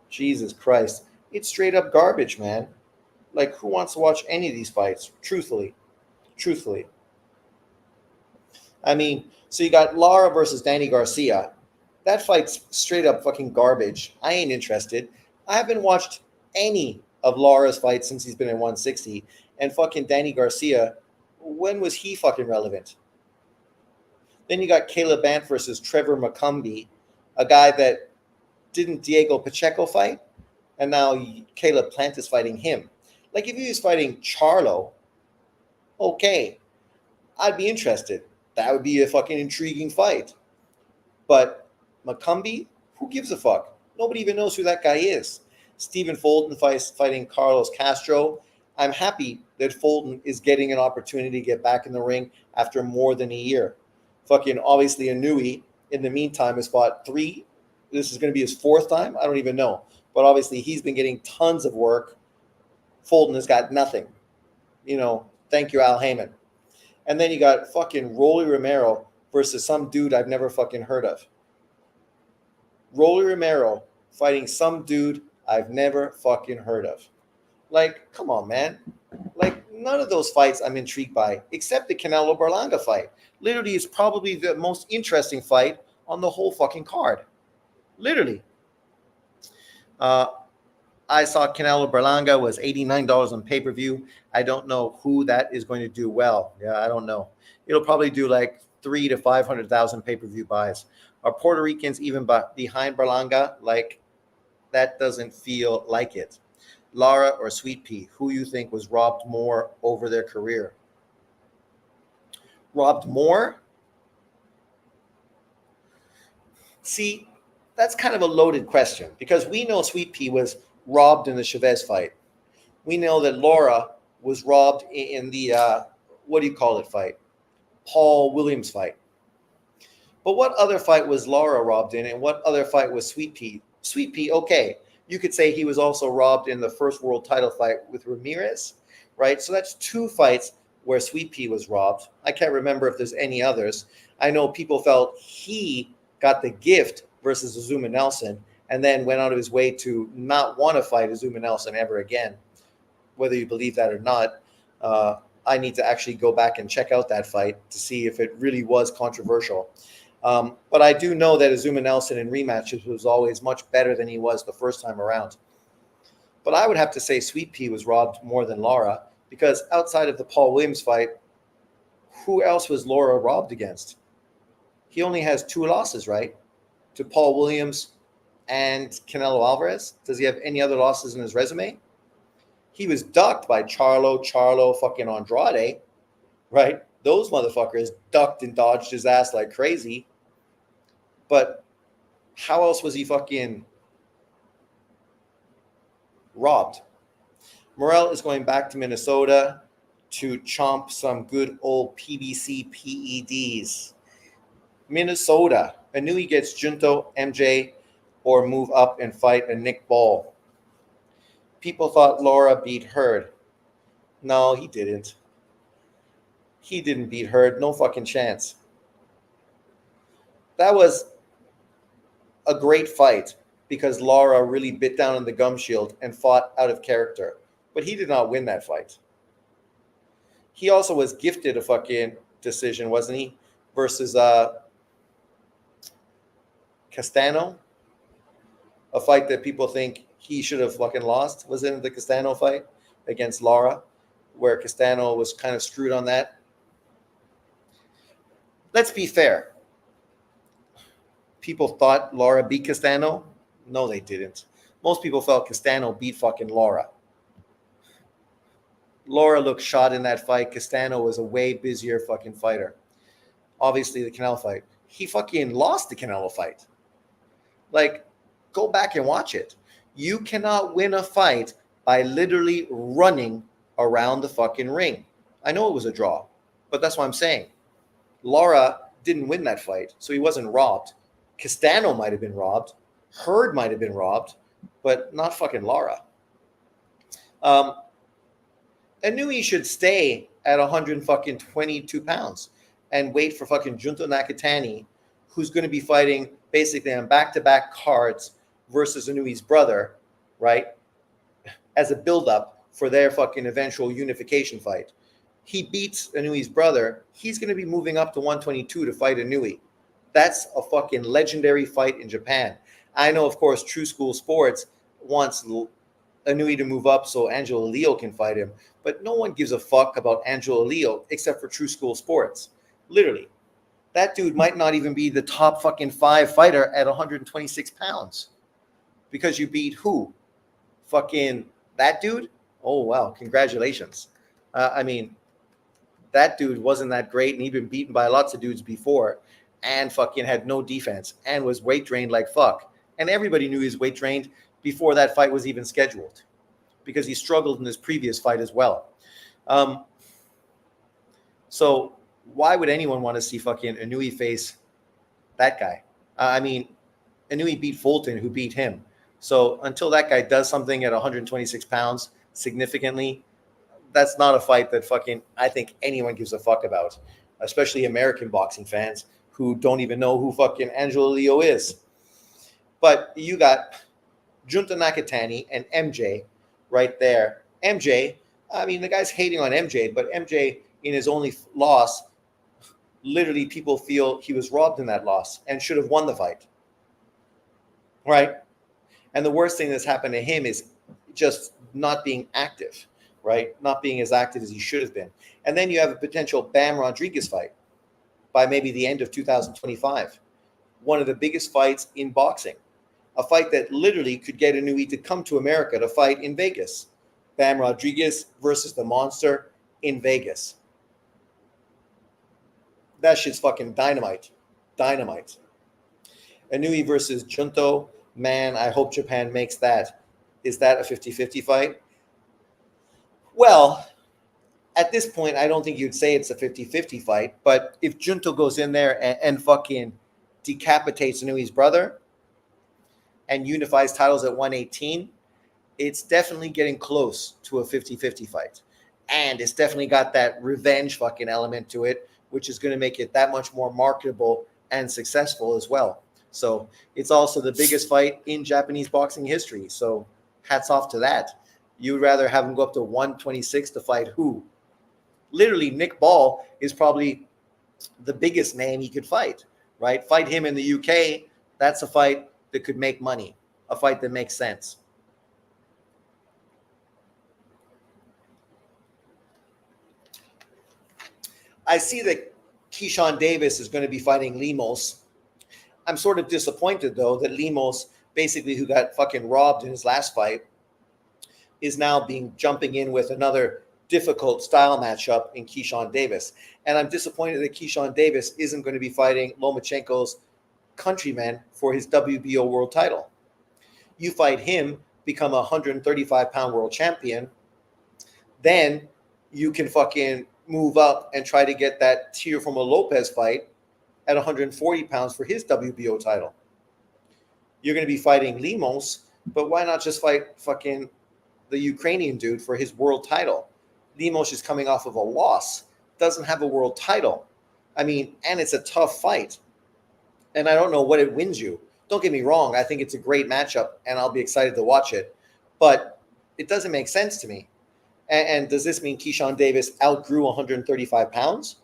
Jesus Christ. It's straight up garbage, man. Like, who wants to watch any of these fights? Truthfully. Truthfully. I mean, so you got Lara versus Danny Garcia. That fight's straight up fucking garbage. I ain't interested. I haven't watched any of Lara's fights since he's been in 160. And fucking Danny Garcia, when was he fucking relevant? Then you got Caleb Bant versus Trevor McCumbee, a guy that didn't Diego Pacheco fight, and now Caleb Plant is fighting him. Like, if he was fighting Charlo, okay, I'd be interested. That would be a fucking intriguing fight. But McCumbee, who gives a fuck? Nobody even knows who that guy is. Stephen Fulton fighting Carlos Castro. I'm happy that Fulton is getting an opportunity to get back in the ring after more than a year. Fucking obviously Anui, in the meantime, has fought 3. This is going to be his 4th time. I don't even know. But obviously he's been getting tons of work. Fulton has got nothing. Thank you, Al Heyman. And then you got fucking Rolly Romero versus some dude I've never fucking heard of. Rolly Romero fighting some dude I've never fucking heard of. Like, come on, man. Like, none of those fights I'm intrigued by, except the Canelo Berlanga fight. Literally, it's probably the most interesting fight on the whole fucking card. Literally. I saw Canelo Berlanga was $89 on pay-per-view. I don't know who that is going to do well. Yeah, I don't know. It'll probably do like 300,000 to 500,000 pay-per-view buys. Are Puerto Ricans even behind Berlanga? Like, that doesn't feel like it. Lara or Sweet Pea, who you think was robbed more over their career? Robbed more? See, that's kind of a loaded question because we know Sweet Pea was robbed in the Chavez fight. We know that Lara was robbed in the, fight? Paul Williams fight. But what other fight was Lara robbed in, and what other fight was Sweet Pea? Sweet Pea, okay. You could say he was also robbed in the first world title fight with Ramirez, right? So that's 2 fights where Sweet Pea was robbed. I can't remember if there's any others. I know people felt he got the gift versus Azuma Nelson, and then went out of his way to not want to fight Azuma Nelson ever again. Whether you believe that or not, I need to actually go back and check out that fight to see if it really was controversial. But I do know that Azuma Nelson in rematches was always much better than he was the first time around. But I would have to say Sweet Pea was robbed more than Lara, because outside of the Paul Williams fight, who else was Lara robbed against? He only has 2 losses, right? To Paul Williams and Canelo Alvarez. Does he have any other losses in his resume? He was ducked by Charlo, fucking Andrade, right? Those motherfuckers ducked and dodged his ass like crazy. But how else was he fucking robbed? Morrell is going back to Minnesota to chomp some good old PBC PEDs. Minnesota. Anui gets Junto, MJ, or move up and fight a Nick Ball. People thought Lara beat Hurd. No, he didn't. He didn't beat Hurd. No fucking chance. That was a great fight because Lara really bit down on the gum shield and fought out of character. But he did not win that fight. He also was gifted a fucking decision, wasn't he? Versus Castano. A fight that people think he should have fucking lost. Was in the Castano fight against Lara, where Castano was kind of screwed on that. Let's be fair. People thought Lara beat Castano. No, they didn't. Most people felt Castano beat fucking Lara. Lara looked shot in that fight. Castano was a way busier fucking fighter. Obviously, the Canelo fight. He fucking lost the Canelo fight. Like, go back and watch it. You cannot win a fight by literally running around the fucking ring. I know it was a draw, but that's what I'm saying. Lara didn't win that fight, so he wasn't robbed. Castano might have been robbed. Heard might have been robbed, but not fucking Lara. Anui should stay at 122 pounds and wait for fucking Junto Nakatani, who's going to be fighting basically on back-to-back cards versus Anui's brother, right? As a build-up for their fucking eventual unification fight. He beats Anui's brother. He's going to be moving up to 122 to fight Anui. That's a fucking legendary fight in Japan. I know, of course, True School Sports wants Anui to move up so Angelo Leo can fight him, but no one gives a fuck about Angelo Leo except for True School Sports. Literally. That dude might not even be the top fucking 5 fighter at 126 pounds. Because you beat who? Fucking that dude? Oh, wow. Congratulations. I mean, that dude wasn't that great, and he'd been beaten by lots of dudes before and fucking had no defense and was weight drained like fuck. And everybody knew he was weight drained before that fight was even scheduled because he struggled in his previous fight as well. So why would anyone want to see fucking Anui face that guy? I mean, Anui beat Fulton, who beat him. So until that guy does something at 126 pounds significantly, that's not a fight that fucking I think anyone gives a fuck about, especially American boxing fans who don't even know who fucking Angelo Leo is. But you got Junta Nakatani and MJ right there. MJ, I mean, the guy's hating on MJ, but MJ in his only loss, literally people feel he was robbed in that loss and should have won the fight. Right? And the worst thing that's happened to him is just not being active, right? Not being as active as he should have been. And then you have a potential Bam Rodriguez fight by maybe the end of 2025. One of the biggest fights in boxing. A fight that literally could get Anui to come to America to fight in Vegas. Bam Rodriguez versus the Monster in Vegas. That shit's fucking dynamite. Dynamite. Anui versus Junto. Man, I hope Japan makes that. Is that a 50-50 fight? Well, at this point, I don't think you'd say it's a 50-50 fight. But if Junto goes in there and fucking decapitates Anui's brother and unifies titles at 118, it's definitely getting close to a 50-50 fight. And it's definitely got that revenge fucking element to it, which is going to make it that much more marketable and successful as well. So it's also the biggest fight in Japanese boxing history. So hats off to that. You'd rather have him go up to 126 to fight who? Literally, Nick Ball is probably the biggest name he could fight, right? Fight him in the UK. That's a fight that could make money, a fight that makes sense. I see that Keyshawn Davis is going to be fighting Lemos. I'm sort of disappointed, though, that Lemos, basically who got fucking robbed in his last fight, is now jumping in with another difficult style matchup in Keyshawn Davis. And I'm disappointed that Keyshawn Davis isn't going to be fighting Lomachenko's countryman for his WBO world title. You fight him, become a 135-pound world champion, then you can fucking move up and try to get that Teofimo Lopez fight at 140 pounds for his WBO title. You're going to be fighting Lemos, but why not just fight fucking the Ukrainian dude for his world title? Lemos is coming off of a loss, doesn't have a world title. I mean, and it's a tough fight. And I don't know what it wins you. Don't get me wrong. I think it's a great matchup, and I'll be excited to watch it. But it doesn't make sense to me. And does this mean Keyshawn Davis outgrew 135 pounds?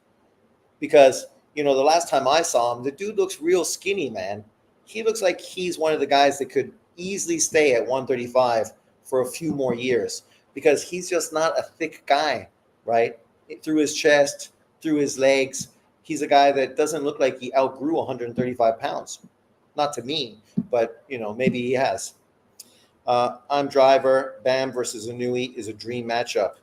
Because, you know, the last time I saw him, the dude looks real skinny, man. He looks like he's one of the guys that could easily stay at 135 for a few more years because he's just not a thick guy, right? Through his chest, through his legs. He's a guy that doesn't look like he outgrew 135 pounds. Not to me, but, you know, maybe he has. I'm Driver, Bam versus Anui is a dream matchup.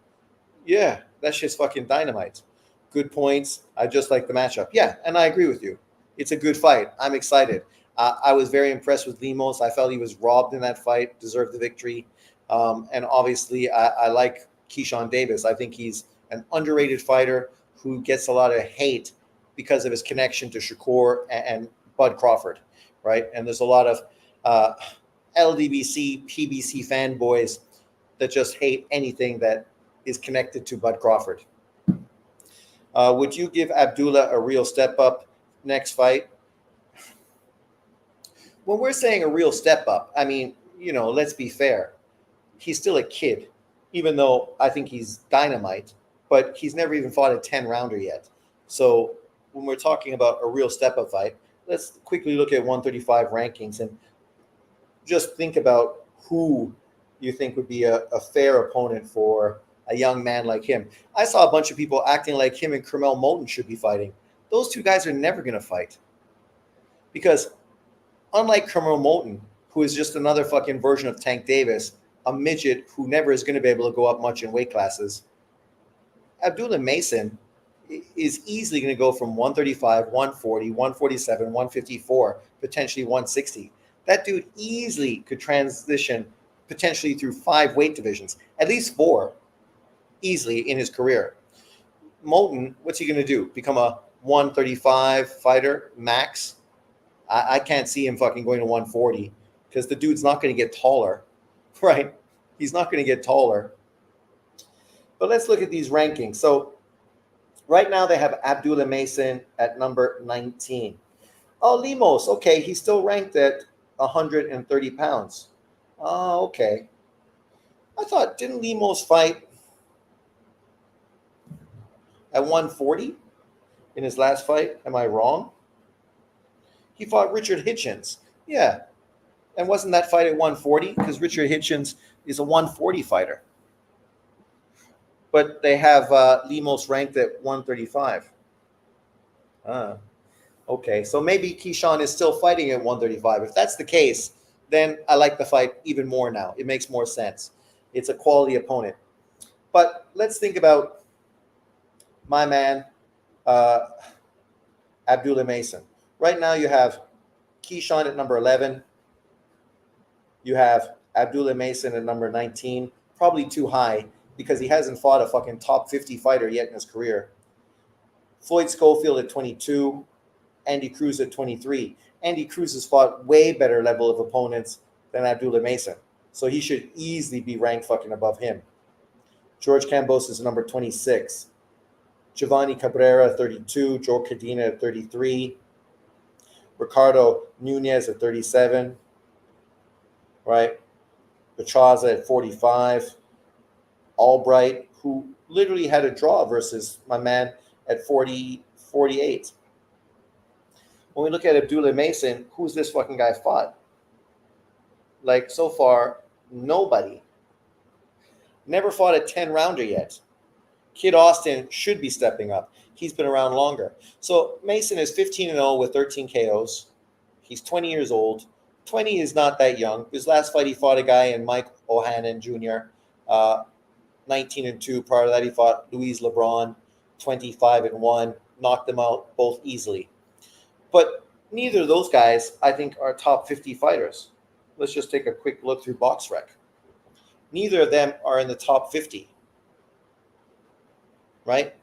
Yeah, that shit's fucking dynamite. Good points. I just like the matchup. Yeah, and I agree with you. It's a good fight. I'm excited. I was very impressed with Lemos. I felt he was robbed in that fight, deserved the victory. And obviously, I like Keyshawn Davis. I think he's an underrated fighter who gets a lot of hate because of his connection to Shakur and Bud Crawford, right? And there's a lot of uh, LDBC, PBC fanboys that just hate anything that is connected to Bud Crawford. Would you give Abdullah a real step up next fight? When we're saying a real step up, I mean, let's be fair. He's still a kid, even though I think he's dynamite, but he's never even fought a 10-rounder yet. So when we're talking about a real step up fight, let's quickly look at 135 rankings and just think about who you think would be a fair opponent for a young man like him. I saw a bunch of people acting like him and Kermel Moulton should be fighting. Those two guys are never going to fight. Because unlike Kermel Moulton, who is just another fucking version of Tank Davis, a midget who never is going to be able to go up much in weight classes, Abdullah Mason is easily going to go from 135, 140, 147, 154, potentially 160. That dude easily could transition potentially through 5 weight divisions, at least 4, easily in his career. Moulton, what's he going to do? Become a 135 fighter max? I can't see him fucking going to 140 because the dude's not going to get taller, right? He's not going to get taller. But let's look at these rankings. So right now they have Abdullah Mason at number 19. Oh, Lemos, okay, he's still ranked at 130 pounds. Oh, okay. I thought, didn't Lemos fight at 140 in his last fight? Am I wrong? He fought Richard Hitchens. Yeah. And wasn't that fight at 140? Because Richard Hitchens is a 140 fighter. But they have Lemos ranked at 135. Okay, so maybe Keyshawn is still fighting at 135. If that's the case, then I like the fight even more now. It makes more sense. It's a quality opponent. But let's think about my man, Abdullah Mason. Right now you have Keyshawn at number 11. You have Abdullah Mason at number 19. Probably too high because he hasn't fought a fucking top 50 fighter yet in his career. Floyd Schofield at 22. Andy Cruz at 23. Andy Cruz has fought way better level of opponents than Abdullah Mason. So he should easily be ranked fucking above him. George Cambos is number 26. Giovanni Cabrera, 32. Joe Cadena at 33. Ricardo Nunez at 37. Right? Petraza at 45. Albright, who literally had a draw versus my man at 48. When we look at Abdullah Mason, who's this fucking guy fought? Like, so far, nobody. Never fought a 10-rounder yet. Kid Austin should be stepping up. He's been around longer. So Mason is 15-0 with 13 KOs. He's 20 years old. 20 is not that young. His last fight, he fought a guy in Mike Ohanan Jr., 19-2. Prior to that, he fought Luis LeBron, 25-1. Knocked them out both easily. But neither of those guys, I think, are top 50 fighters. Let's just take a quick look through BoxRec. Neither of them are in the top 50. Right?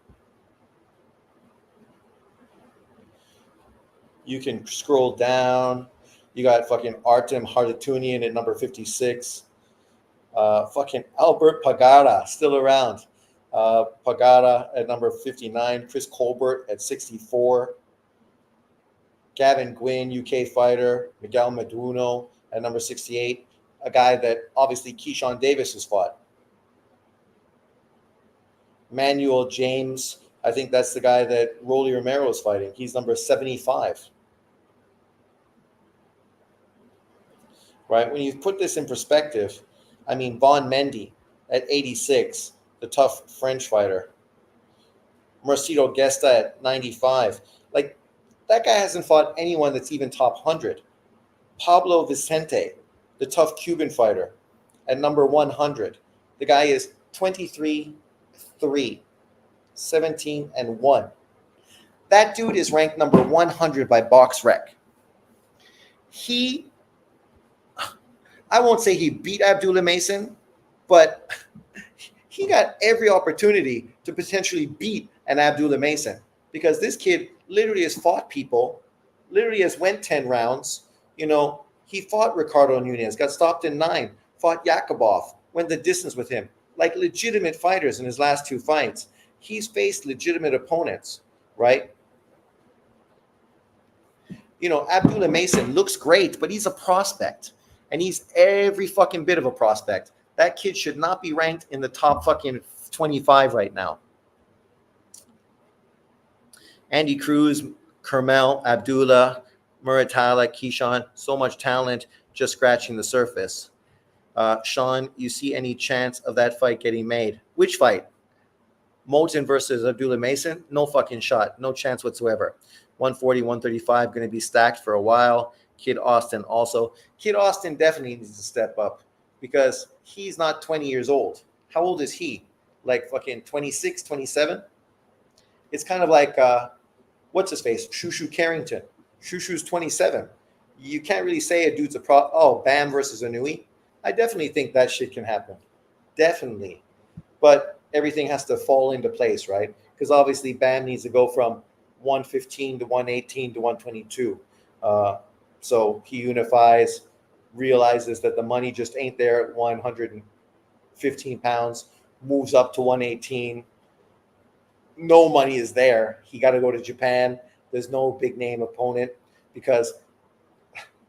You can scroll down. You got fucking Artem Hardatunian at number 56. Fucking Albert Pagara, still around. Pagara at number 59. Chris Colbert at 64. Gavin Gwynn, UK fighter. Miguel Meduno at number 68. A guy that obviously Keyshawn Davis has fought. Manuel James, I think that's the guy that Rolly Romero is fighting. He's number 75. Right? When you put this in perspective, I mean, Von Mendy at 86, the tough French fighter. Marcelo Gesta at 95. Like, that guy hasn't fought anyone that's even top 100. Pablo Vicente, the tough Cuban fighter, at number 100. The guy is 23-3, 17-1. That dude is ranked number 100 by BoxRec. I won't say he beat Abdullah Mason, but he got every opportunity to potentially beat an Abdullah Mason because this kid literally has fought people, literally has went 10 rounds. He fought Ricardo Nunez, got stopped in 9, fought Yakubov, went the distance with him. Like legitimate fighters in his last 2 fights. He's faced legitimate opponents, right? Abdullah Mason looks great, but he's a prospect. And he's every fucking bit of a prospect. That kid should not be ranked in the top fucking 25 right now. Andy Cruz, Kermel, Abdullah, Muratala, Keyshawn, so much talent, just scratching the surface. Sean, you see any chance of that fight getting made? Which fight? Moulton versus Abdullah Mason? No fucking shot. No chance whatsoever. 140, 135, going to be stacked for a while. Kid Austin also. Kid Austin definitely needs to step up because he's not 20 years old. How old is he? Like fucking 26, 27? It's kind of like, what's his face? Shushu Carrington. Shushu's 27. You can't really say a dude's a pro. Oh, Bam versus Anui. I definitely think that shit can happen. Definitely. But everything has to fall into place, right? Because obviously Bam needs to go from 115 to 118 to 122. So he unifies, realizes that the money just ain't there at 115 pounds, moves up to 118. No money is there. He got to go to Japan. There's no big name opponent because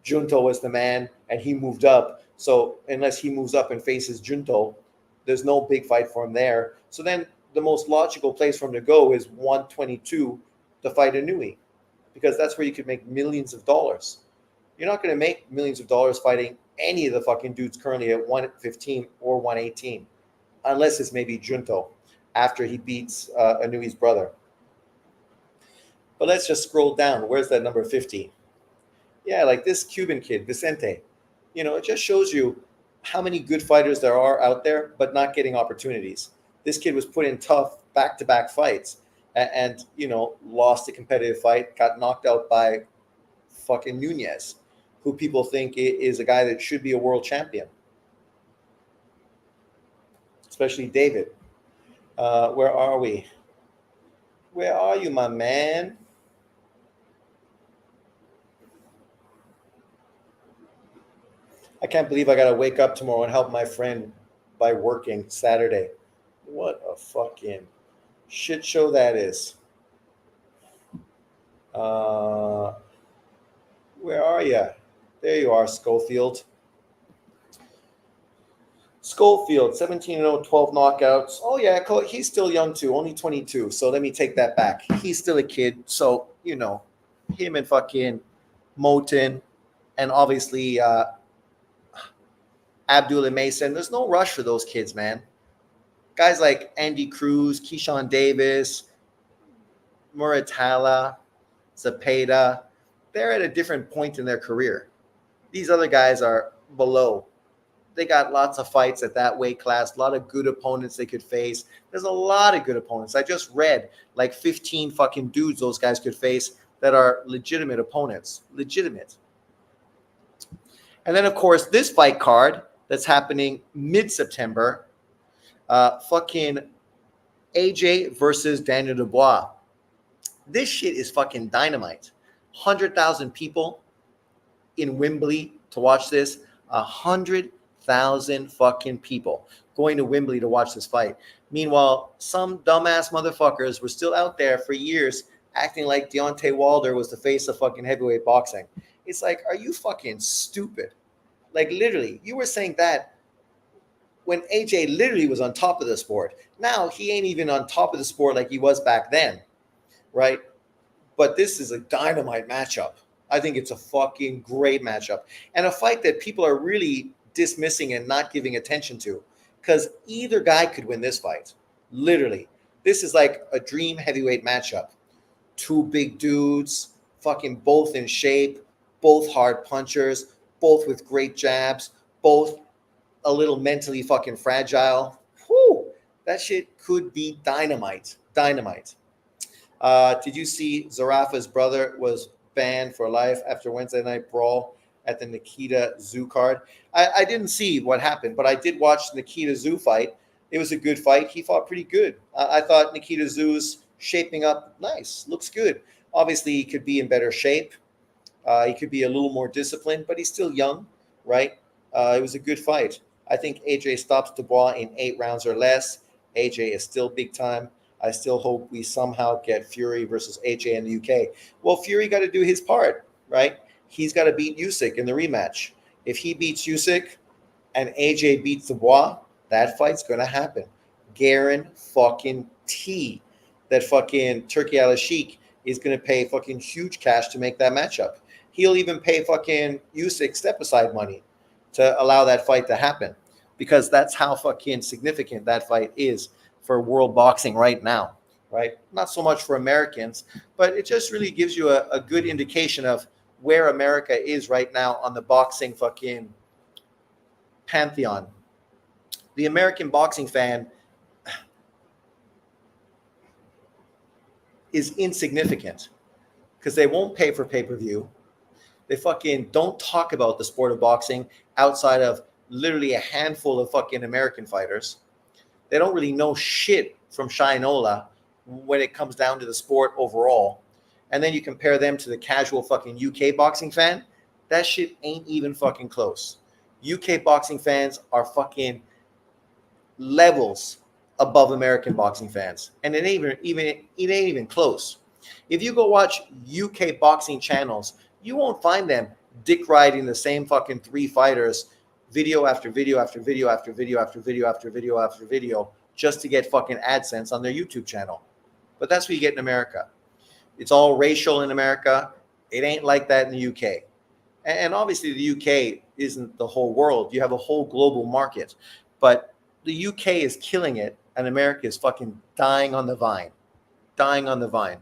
Junto was the man and he moved up. So unless he moves up and faces Junto, there's no big fight for him there. So then the most logical place for him to go is 122 to fight Anui because that's where you could make millions of dollars. You're not going to make millions of dollars fighting any of the fucking dudes currently at 115 or 118 unless it's maybe Junto after he beats Anui's brother. But let's just scroll down. Where's that number 50? Yeah, like this Cuban kid, Vicente. It just shows you how many good fighters there are out there, but not getting opportunities. This kid was put in tough back-to-back fights and lost a competitive fight, got knocked out by fucking Nunez, who people think is a guy that should be a world champion. Especially David. Where are we? Where are you, my man? I can't believe I got to wake up tomorrow and help my friend by working Saturday. What a fucking shit show that is. Where are you? There you are, Schofield. Schofield, 17-0, 12 knockouts. Oh, yeah, he's still young, too, only 22. So let me take that back. He's still a kid. So, him and fucking Moulton and obviously Abdullah Mason. There's no rush for those kids, man. Guys like Andy Cruz, Keyshawn Davis, Muratala, Zepeda, they're at a different point in their career. These other guys are below. They got lots of fights at that weight class, a lot of good opponents they could face. There's a lot of good opponents. I just read like 15 fucking dudes those guys could face that are legitimate opponents. Legitimate. And then, of course, this fight card that's happening mid-September, fucking AJ versus Daniel Dubois. This shit is fucking dynamite. 100,000 people in Wembley to watch this. 100,000 fucking people going to Wembley to watch this fight. Meanwhile, some dumbass motherfuckers were still out there for years acting like Deontay Wilder was the face of fucking heavyweight boxing. It's like, are you fucking stupid? Like, literally, you were saying that when AJ literally was on top of the sport. Now, he ain't even on top of the sport like he was back then, right? But this is a dynamite matchup. I think it's a fucking great matchup. And a fight that people are really dismissing and not giving attention to. Because either guy could win this fight. Literally. This is like a dream heavyweight matchup. Two big dudes, fucking both in shape, both hard punchers, both with great jabs, both a little mentally fucking fragile. Whew, that shit could be dynamite. Dynamite. Did you see Zarafa's brother was banned for life after Wednesday night brawl at the Nikita Zoo card? I didn't see what happened, but I did watch the Nikita Zoo fight. It was a good fight. He fought pretty good. I thought Nikita Zoo's shaping up nice. Looks good. Obviously, he could be in better shape. He could be a little more disciplined, but he's still young, right? It was a good fight. I think AJ stops Dubois in 8 rounds or less. AJ is still big time. I still hope we somehow get Fury versus AJ in the UK. Well, Fury got to do his part, right? He's got to beat Usyk in the rematch. If he beats Usyk and AJ beats Dubois, that fight's going to happen. Guarantee that fucking Turkey Al-Sheikh is going to pay fucking huge cash to make that matchup. He'll even pay fucking Usyk step-aside money to allow that fight to happen, because that's how fucking significant that fight is for world boxing right now, right? Not so much for Americans, but it just really gives you a good indication of where America is right now on the boxing fucking pantheon. The American boxing fan is insignificant because they won't pay for pay-per-view. They fucking don't talk about the sport of boxing outside of literally a handful of fucking American fighters. They don't really know shit from Shinola when it comes down to the sport overall. And then you compare them to the casual fucking UK boxing fan. That shit ain't even fucking close. UK boxing fans are fucking levels above American boxing fans. And it ain't even close. If you go watch UK boxing channels, you won't find them dick riding the same fucking 3 fighters video after video after video after video after video after video after video just to get fucking AdSense on their YouTube channel. But that's what you get in America. It's all racial in America. It ain't like that in the UK. And obviously the UK isn't the whole world. You have a whole global market. But the UK is killing it, and America is fucking dying on the vine. Dying on the vine.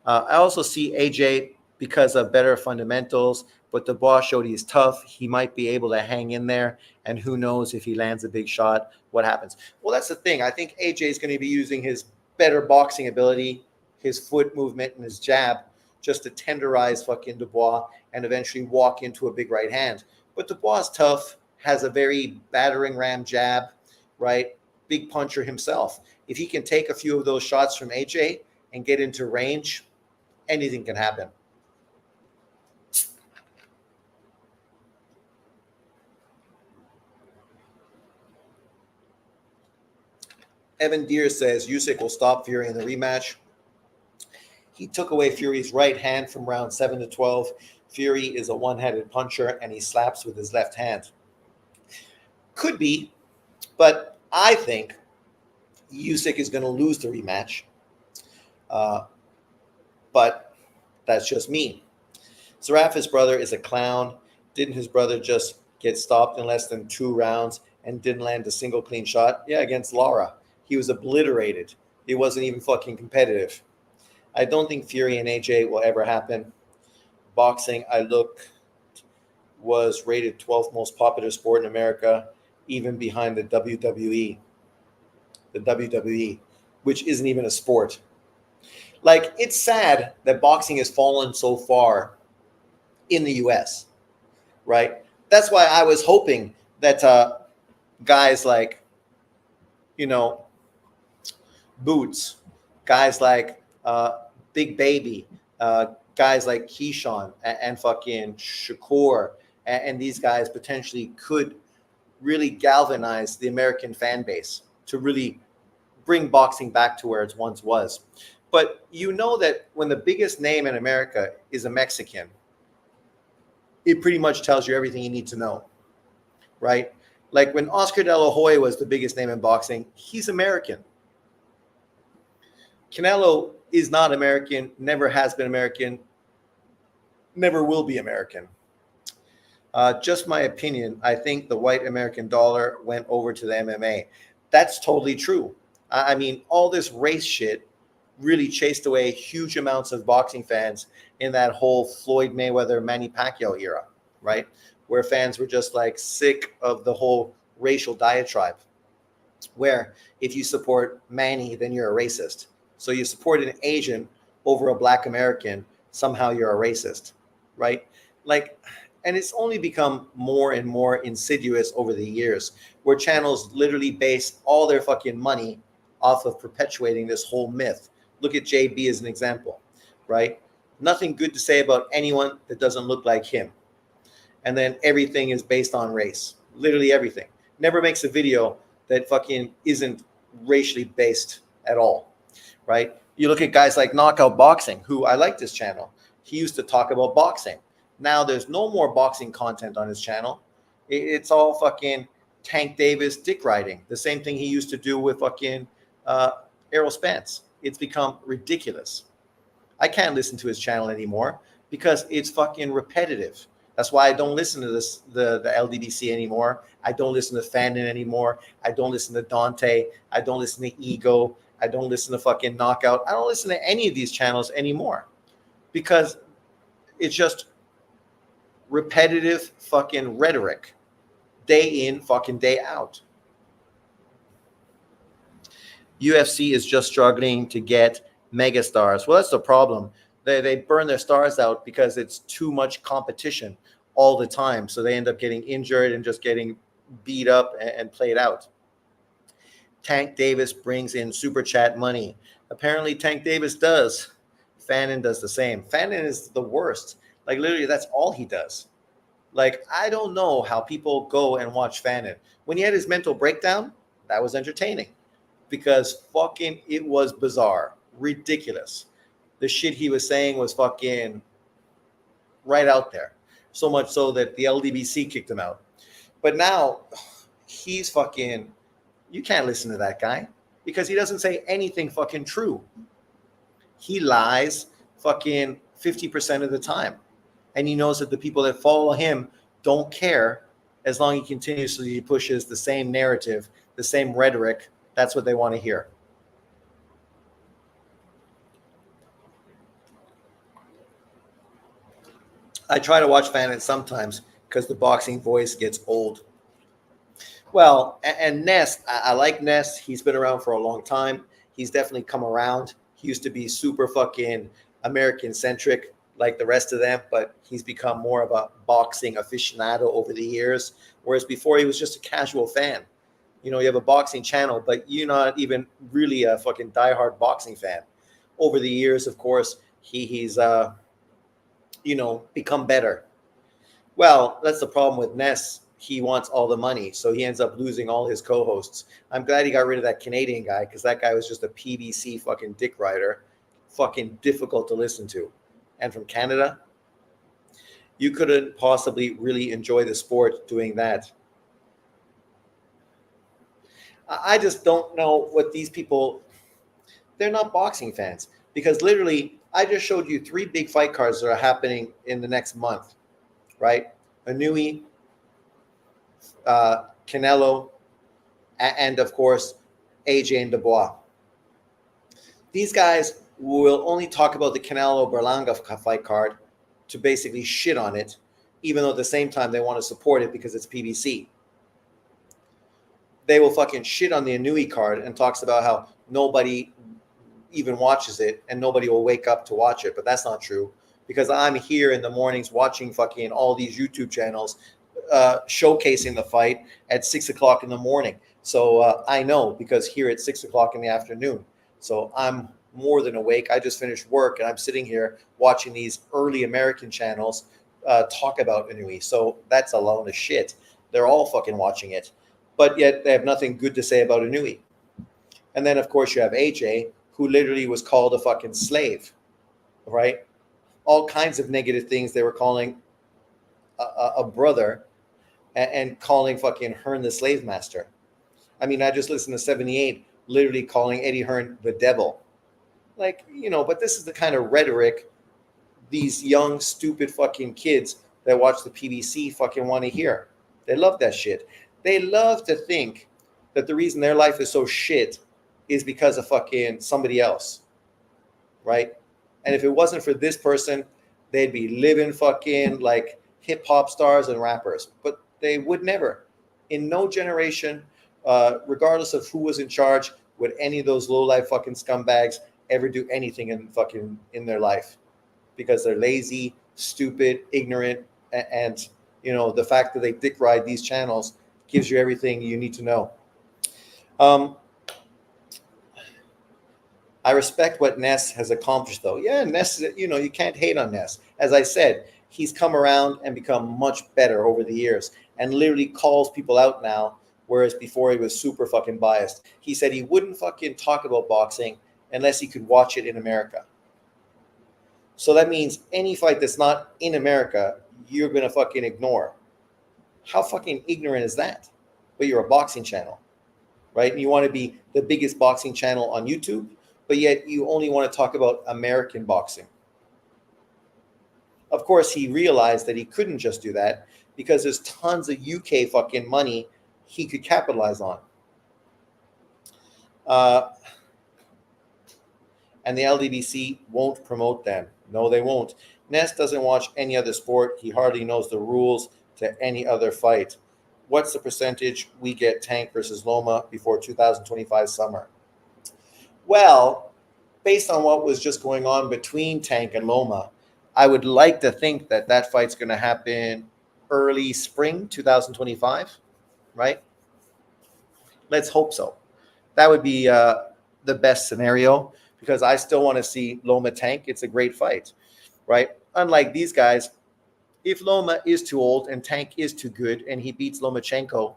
I also see AJ because of better fundamentals, but Dubois showed he's tough. He might be able to hang in there, and who knows if he lands a big shot, what happens. Well, that's the thing. I think AJ is going to be using his better boxing ability, his foot movement, and his jab just to tenderize fucking Dubois and eventually walk into a big right hand. But Dubois is tough, has a very battering ram jab, right? Big puncher himself. If he can take a few of those shots from AJ and get into range, anything can happen. Evan Deere says Usyk will stop Fury in the rematch. He took away Fury's right hand from round 7 to 12. Fury is a one-handed puncher, and he slaps with his left hand. Could be, but I think Usyk is going to lose the rematch. But that's just me. Zarafa's brother is a clown. Didn't his brother just get stopped in less than 2 rounds and didn't land a single clean shot? Yeah, against Lara. He was obliterated. He wasn't even fucking competitive. I don't think Fury and AJ will ever happen. Boxing, I looked, was rated 12th most popular sport in America, even behind the WWE. The WWE, which isn't even a sport. Like, it's sad that boxing has fallen so far in the U.S., right? That's why I was hoping that guys like, Boots, guys like Big Baby, guys like Keyshawn and fucking Shakur, and these guys potentially could really galvanize the American fan base to really bring boxing back to where it once was. But you know that when the biggest name in America is a Mexican, it pretty much tells you everything you need to know, right? Like when Oscar De La Hoya was the biggest name in boxing, he's American. Canelo is not American, never has been American, never will be American. Just my opinion, I think the white American dollar went over to the MMA. That's totally true. I mean, all this race shit really chased away huge amounts of boxing fans in that whole Floyd Mayweather, Manny Pacquiao era, right? Where fans were just like sick of the whole racial diatribe, where if you support Manny, then you're a racist. So you support an Asian over a black American, somehow you're a racist, right? Like, and it's only become more and more insidious over the years, where channels literally base all their fucking money off of perpetuating this whole myth. Look at JB as an example, right? Nothing good to say about anyone that doesn't look like him. And then everything is based on race. Literally everything. Never makes a video that fucking isn't racially based at all, right? You look at guys like Knockout Boxing, who I like this channel. He used to talk about boxing. Now there's no more boxing content on his channel. It's all fucking Tank Davis dick riding. The same thing he used to do with fucking Errol Spence. It's become ridiculous. I can't listen to his channel anymore because it's fucking repetitive. That's why I don't listen to the LDBC anymore. I don't listen to Fannin anymore. I don't listen to Dante. I don't listen to Ego. I don't listen to fucking Knockout. I don't listen to any of these channels anymore because it's just repetitive fucking rhetoric, day in, fucking day out. UFC is just struggling to get mega stars. Well, that's the problem. They burn their stars out because it's too much competition all the time. So they end up getting injured and just getting beat up and played out. Tank Davis brings in super chat money. Apparently Tank Davis does. Fannin does the same. Fannin is the worst. Like literally that's all he does. Like I don't know how people go and watch Fannin. When he had his mental breakdown, that was entertaining because fucking it was bizarre, ridiculous. The shit he was saying was fucking right out there. So much so that the LDBC kicked him out. But now he's fucking, you can't listen to that guy because he doesn't say anything fucking true. He lies fucking 50% of the time. And he knows that the people that follow him don't care as long as he continuously pushes the same narrative, the same rhetoric. That's what they want to hear. I try to watch Fannin sometimes because the boxing voice gets old. Well, and Ness, I like Ness. He's been around for a long time. He's definitely come around. He used to be super fucking American-centric like the rest of them, but he's become more of a boxing aficionado over the years, whereas before he was just a casual fan. You know, you have a boxing channel, but you're not even really a fucking diehard boxing fan. Over the years, of course, he's become better. Well, that's the problem with Ness. He wants all the money, so he ends up losing all his co-hosts. I'm glad he got rid of that Canadian guy because that guy was just a PBC fucking dick rider, fucking difficult to listen to. And from Canada, you couldn't possibly really enjoy the sport doing that. I just don't know what these people, they're not boxing fans because literally I just showed you 3 big fight cards that are happening in the next month, right? Anui, Canelo, and of course, AJ and Dubois. These guys will only talk about the Canelo Berlanga fight card to basically shit on it, even though at the same time they want to support it because it's PBC. They will fucking shit on the Anui card and talks about how nobody even watches it and nobody will wake up to watch it. But that's not true because I'm here in the mornings watching fucking all these YouTube channels showcasing the fight at 6 o'clock in the morning. So I know because here at 6 o'clock in the afternoon. So I'm more than awake. I just finished work and I'm sitting here watching these early American channels talk about Anui. So that's a load of shit. They're all fucking watching it. But yet they have nothing good to say about Anui. And then, of course, you have AJ, who literally was called a fucking slave, right? All kinds of negative things they were calling a brother and calling fucking Hearn the slave master. I mean, I just listened to 78 literally calling Eddie Hearn the devil. Like, but this is the kind of rhetoric these young, stupid fucking kids that watch the PBC fucking want to hear. They love that shit. They love to think that the reason their life is so shit is because of fucking somebody else, right? And if it wasn't for this person, they'd be living fucking like hip hop stars and rappers. But they would never, in no generation, regardless of who was in charge, would any of those low life fucking scumbags ever do anything in their life because they're lazy, stupid, ignorant, and the fact that they dick ride these channels gives you everything you need to know. I respect what Ness has accomplished, though. Yeah, Ness, you can't hate on Ness. As I said, he's come around and become much better over the years and literally calls people out now, whereas before he was super fucking biased. He said he wouldn't fucking talk about boxing unless he could watch it in America. So that means any fight that's not in America, you're going to fucking ignore. How fucking ignorant is that? But you're a boxing channel, right? And you want to be the biggest boxing channel on YouTube, but yet you only want to talk about American boxing. Of course, he realized that he couldn't just do that because there's tons of UK fucking money he could capitalize on. And the LDBC won't promote them. No, they won't. Ness doesn't watch any other sport. He hardly knows the rules to any other fight. What's the percentage we get Tank versus Loma before 2025 summer? Well, based on what was just going on between Tank and Loma, I would like to think that that fight's going to happen early spring 2025, right? Let's hope so. That would be the best scenario because I still want to see Loma Tank. It's a great fight, right? Unlike these guys, if Loma is too old and Tank is too good and he beats Lomachenko,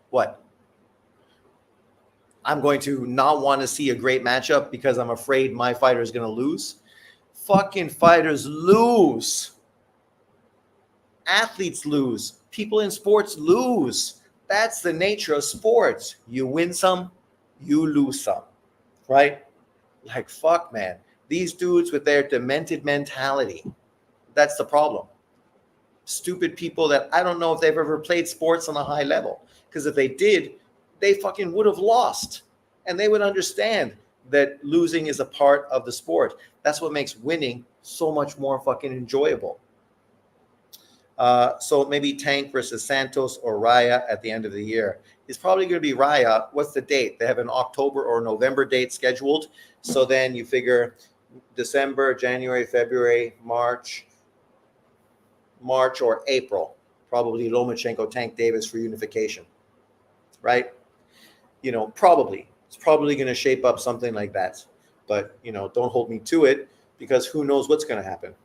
what? I'm going to not want to see a great matchup because I'm afraid my fighter is going to lose. Fucking fighters lose. Athletes lose. People in sports lose. That's the nature of sports. You win some, you lose some, right? Like, fuck, man. These dudes with their demented mentality, that's the problem. Stupid people that I don't know if they've ever played sports on a high level. Because if they did, they fucking would have lost. And they would understand that losing is a part of the sport. That's what makes winning so much more fucking enjoyable. So maybe Tank versus Santos or Raya at the end of the year. It's probably going to be Raya. What's the date? They have an October or November date scheduled. So then you figure December, January, February, March or April. Probably Lomachenko, Tank Davis for unification, right? Probably. It's probably going to shape up something like that. But, don't hold me to it because who knows what's going to happen.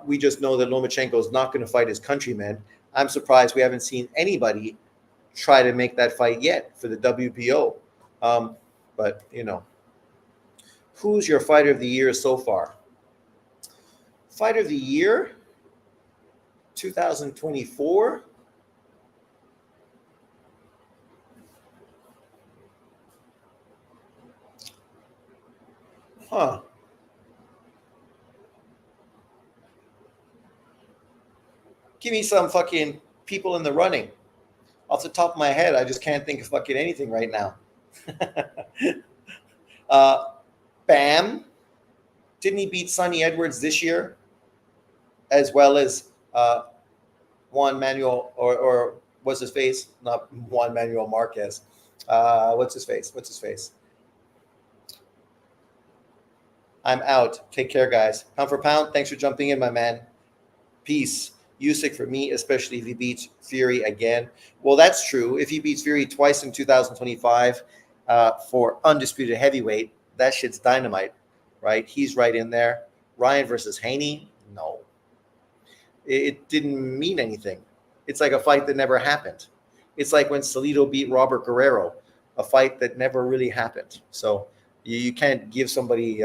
We just know that Lomachenko is not going to fight his countrymen. I'm surprised we haven't seen anybody try to make that fight yet for the WBO. But, who's your fighter of the year so far? Fighter of the year, 2024. Huh. Give me some fucking people in the running. Off the top of my head, I just can't think of fucking anything right now. Bam. Didn't he beat Sonny Edwards this year? As well as Juan Manuel, or what's his face? Not Juan Manuel Marquez. What's his face? I'm out. Take care, guys. Pound for pound. Thanks for jumping in, my man. Peace. Usyk for me, especially if he beats Fury again. Well, that's true. If he beats Fury twice in 2025 for undisputed heavyweight, that shit's dynamite, right? He's right in there. Ryan versus Haney, no. It didn't mean anything. It's like a fight that never happened. It's like when Salido beat Robert Guerrero, a fight that never really happened. So you can't give somebody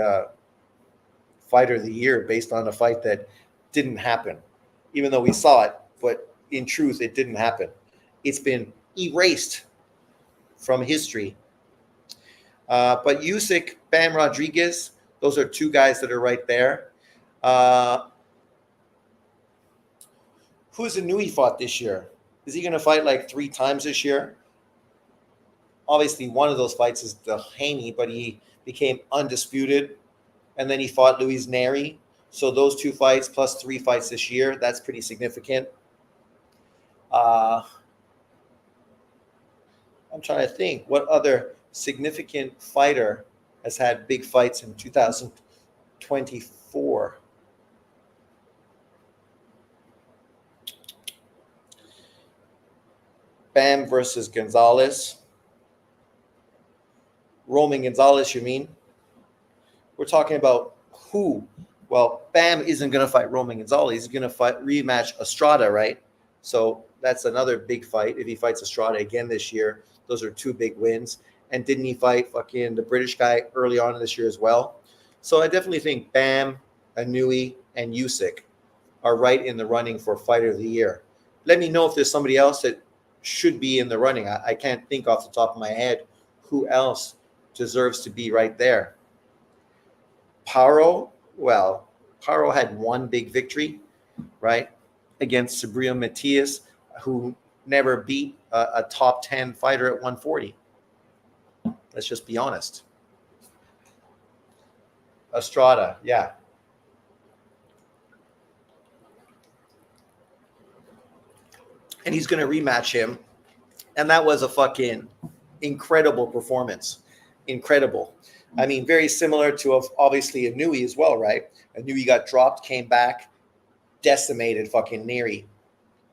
fighter of the year based on a fight that didn't happen. Even though we saw it, but in truth, it didn't happen. It's been erased from history. But Usyk, Bam Rodriguez, those are two guys that are right there. Who's Anui fought this year? Is he going to fight like 3 times this year? Obviously, one of those fights is the Haney, but he became undisputed. And then he fought Luis Neri. So those 2 fights plus 3 fights this year, that's pretty significant. I'm trying to think what other significant fighter has had big fights in 2024. Bam versus Gonzalez. Roman Gonzalez, you mean? We're talking about who? Well, Bam isn't going to fight Roman Gonzalez. He's going to rematch Estrada, right? So that's another big fight. If he fights Estrada again this year, those are two big wins. And didn't he fight fucking the British guy early on in this year as well? So I definitely think Bam, Anui, and Usyk are right in the running for Fighter of the Year. Let me know if there's somebody else that should be in the running. I can't think off the top of my head who else deserves to be right there. Paro, well, Paro had one big victory, right, against Subriel Matias, who never beat a top 10 fighter at 140. Let's just be honest. Estrada, yeah. And he's going to rematch him. And that was a fucking incredible performance. Incredible. I mean, very similar to obviously Anui as well, right? Anui got dropped, came back, decimated fucking Neri.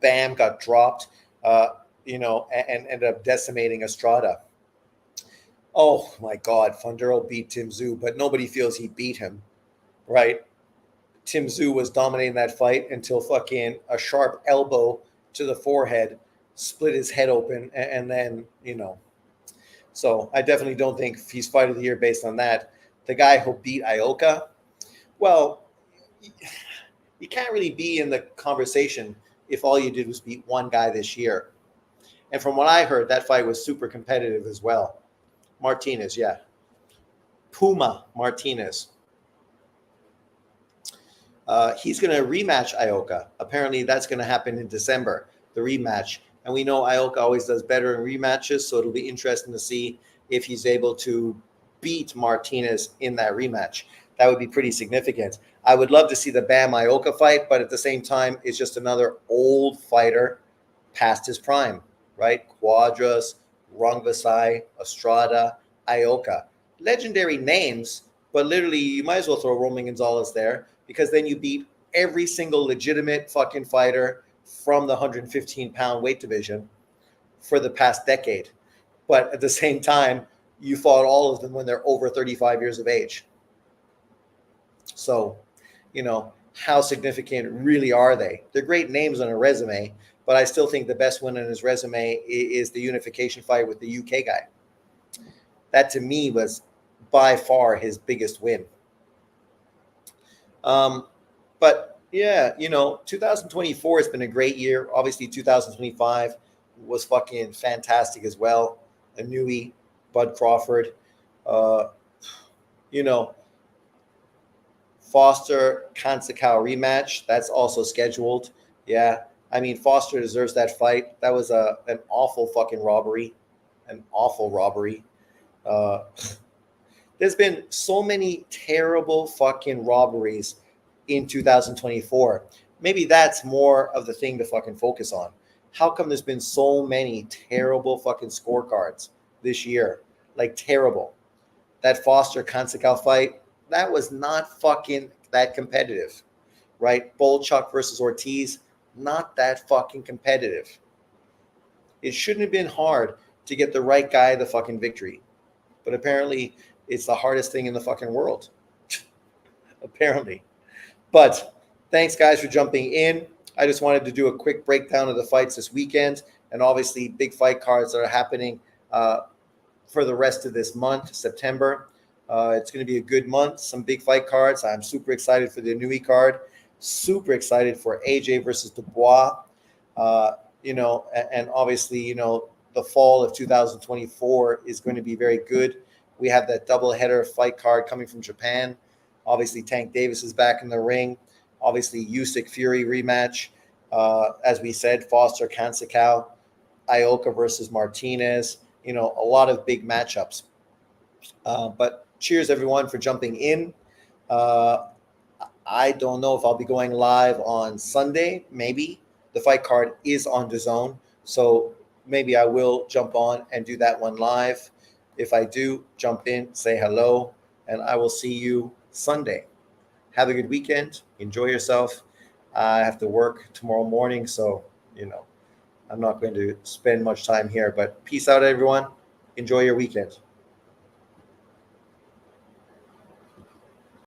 Bam got dropped, and ended up decimating Estrada. Oh my God, Fundero beat Tim Tszyu, but nobody feels he beat him, right? Tim Tszyu was dominating that fight until fucking a sharp elbow to the forehead split his head open, and then, So I definitely don't think he's Fight of the Year based on that. The guy who beat Ioka, well, you can't really be in the conversation if all you did was beat one guy this year. And from what I heard, that fight was super competitive as well. Martinez, yeah. Puma Martinez. He's going to rematch Ioka. Apparently, that's going to happen in December, the rematch. And we know Ioka always does better in rematches, so it'll be interesting to see if he's able to beat Martinez in that rematch. That would be pretty significant. I would love to see the Bam Ioka fight, but at the same time, it's just another old fighter past his prime, right? Quadras, Rungvisai, Estrada, Ioka. Legendary names, but literally you might as well throw Roman Gonzalez there, because then you beat every single legitimate fucking fighter from the 115-pound weight division for the past decade. But at the same time, you fought all of them when they're over 35 years of age. So, how significant really are they? They're great names on a resume, but I still think the best win on his resume is the unification fight with the UK guy. That to me was by far his biggest win. But yeah, 2024 has been a great year. Obviously, 2025 was fucking fantastic as well. Anui, Bud Crawford, Foster Kansakau rematch. That's also scheduled. Yeah, I mean, Foster deserves that fight. That was an awful fucking robbery, an awful robbery. There's been so many terrible fucking robberies in 2024. Maybe that's more of the thing to fucking focus on. How come there's been so many terrible fucking scorecards this year? Like, terrible. That Foster Kansakau fight, that was not fucking that competitive, right? Bolchuk versus Ortiz, not that fucking competitive. It shouldn't have been hard to get the right guy the fucking victory. But apparently, it's the hardest thing in the fucking world. Apparently. But thanks, guys, for jumping in. I just wanted to do a quick breakdown of the fights this weekend, and obviously big fight cards that are happening for the rest of this month, September. It's going to be a good month, some big fight cards. I'm super excited for the Anui card, super excited for AJ versus Dubois, and obviously, the fall of 2024 is going to be very good. We have that doubleheader fight card coming from Japan. Obviously, Tank Davis is back in the ring. Obviously, Usyk Fury rematch. As we said, Foster Kansakau, Ioka versus Martinez. A lot of big matchups. But cheers, everyone, for jumping in. I don't know if I'll be going live on Sunday. Maybe. The fight card is on DAZN, so maybe I will jump on and do that one live. If I do, jump in, say hello, and I will see you Sunday. Have a good weekend. Enjoy yourself. I have to work tomorrow morning, so, I'm not going to spend much time here. But peace out, everyone. Enjoy your weekend.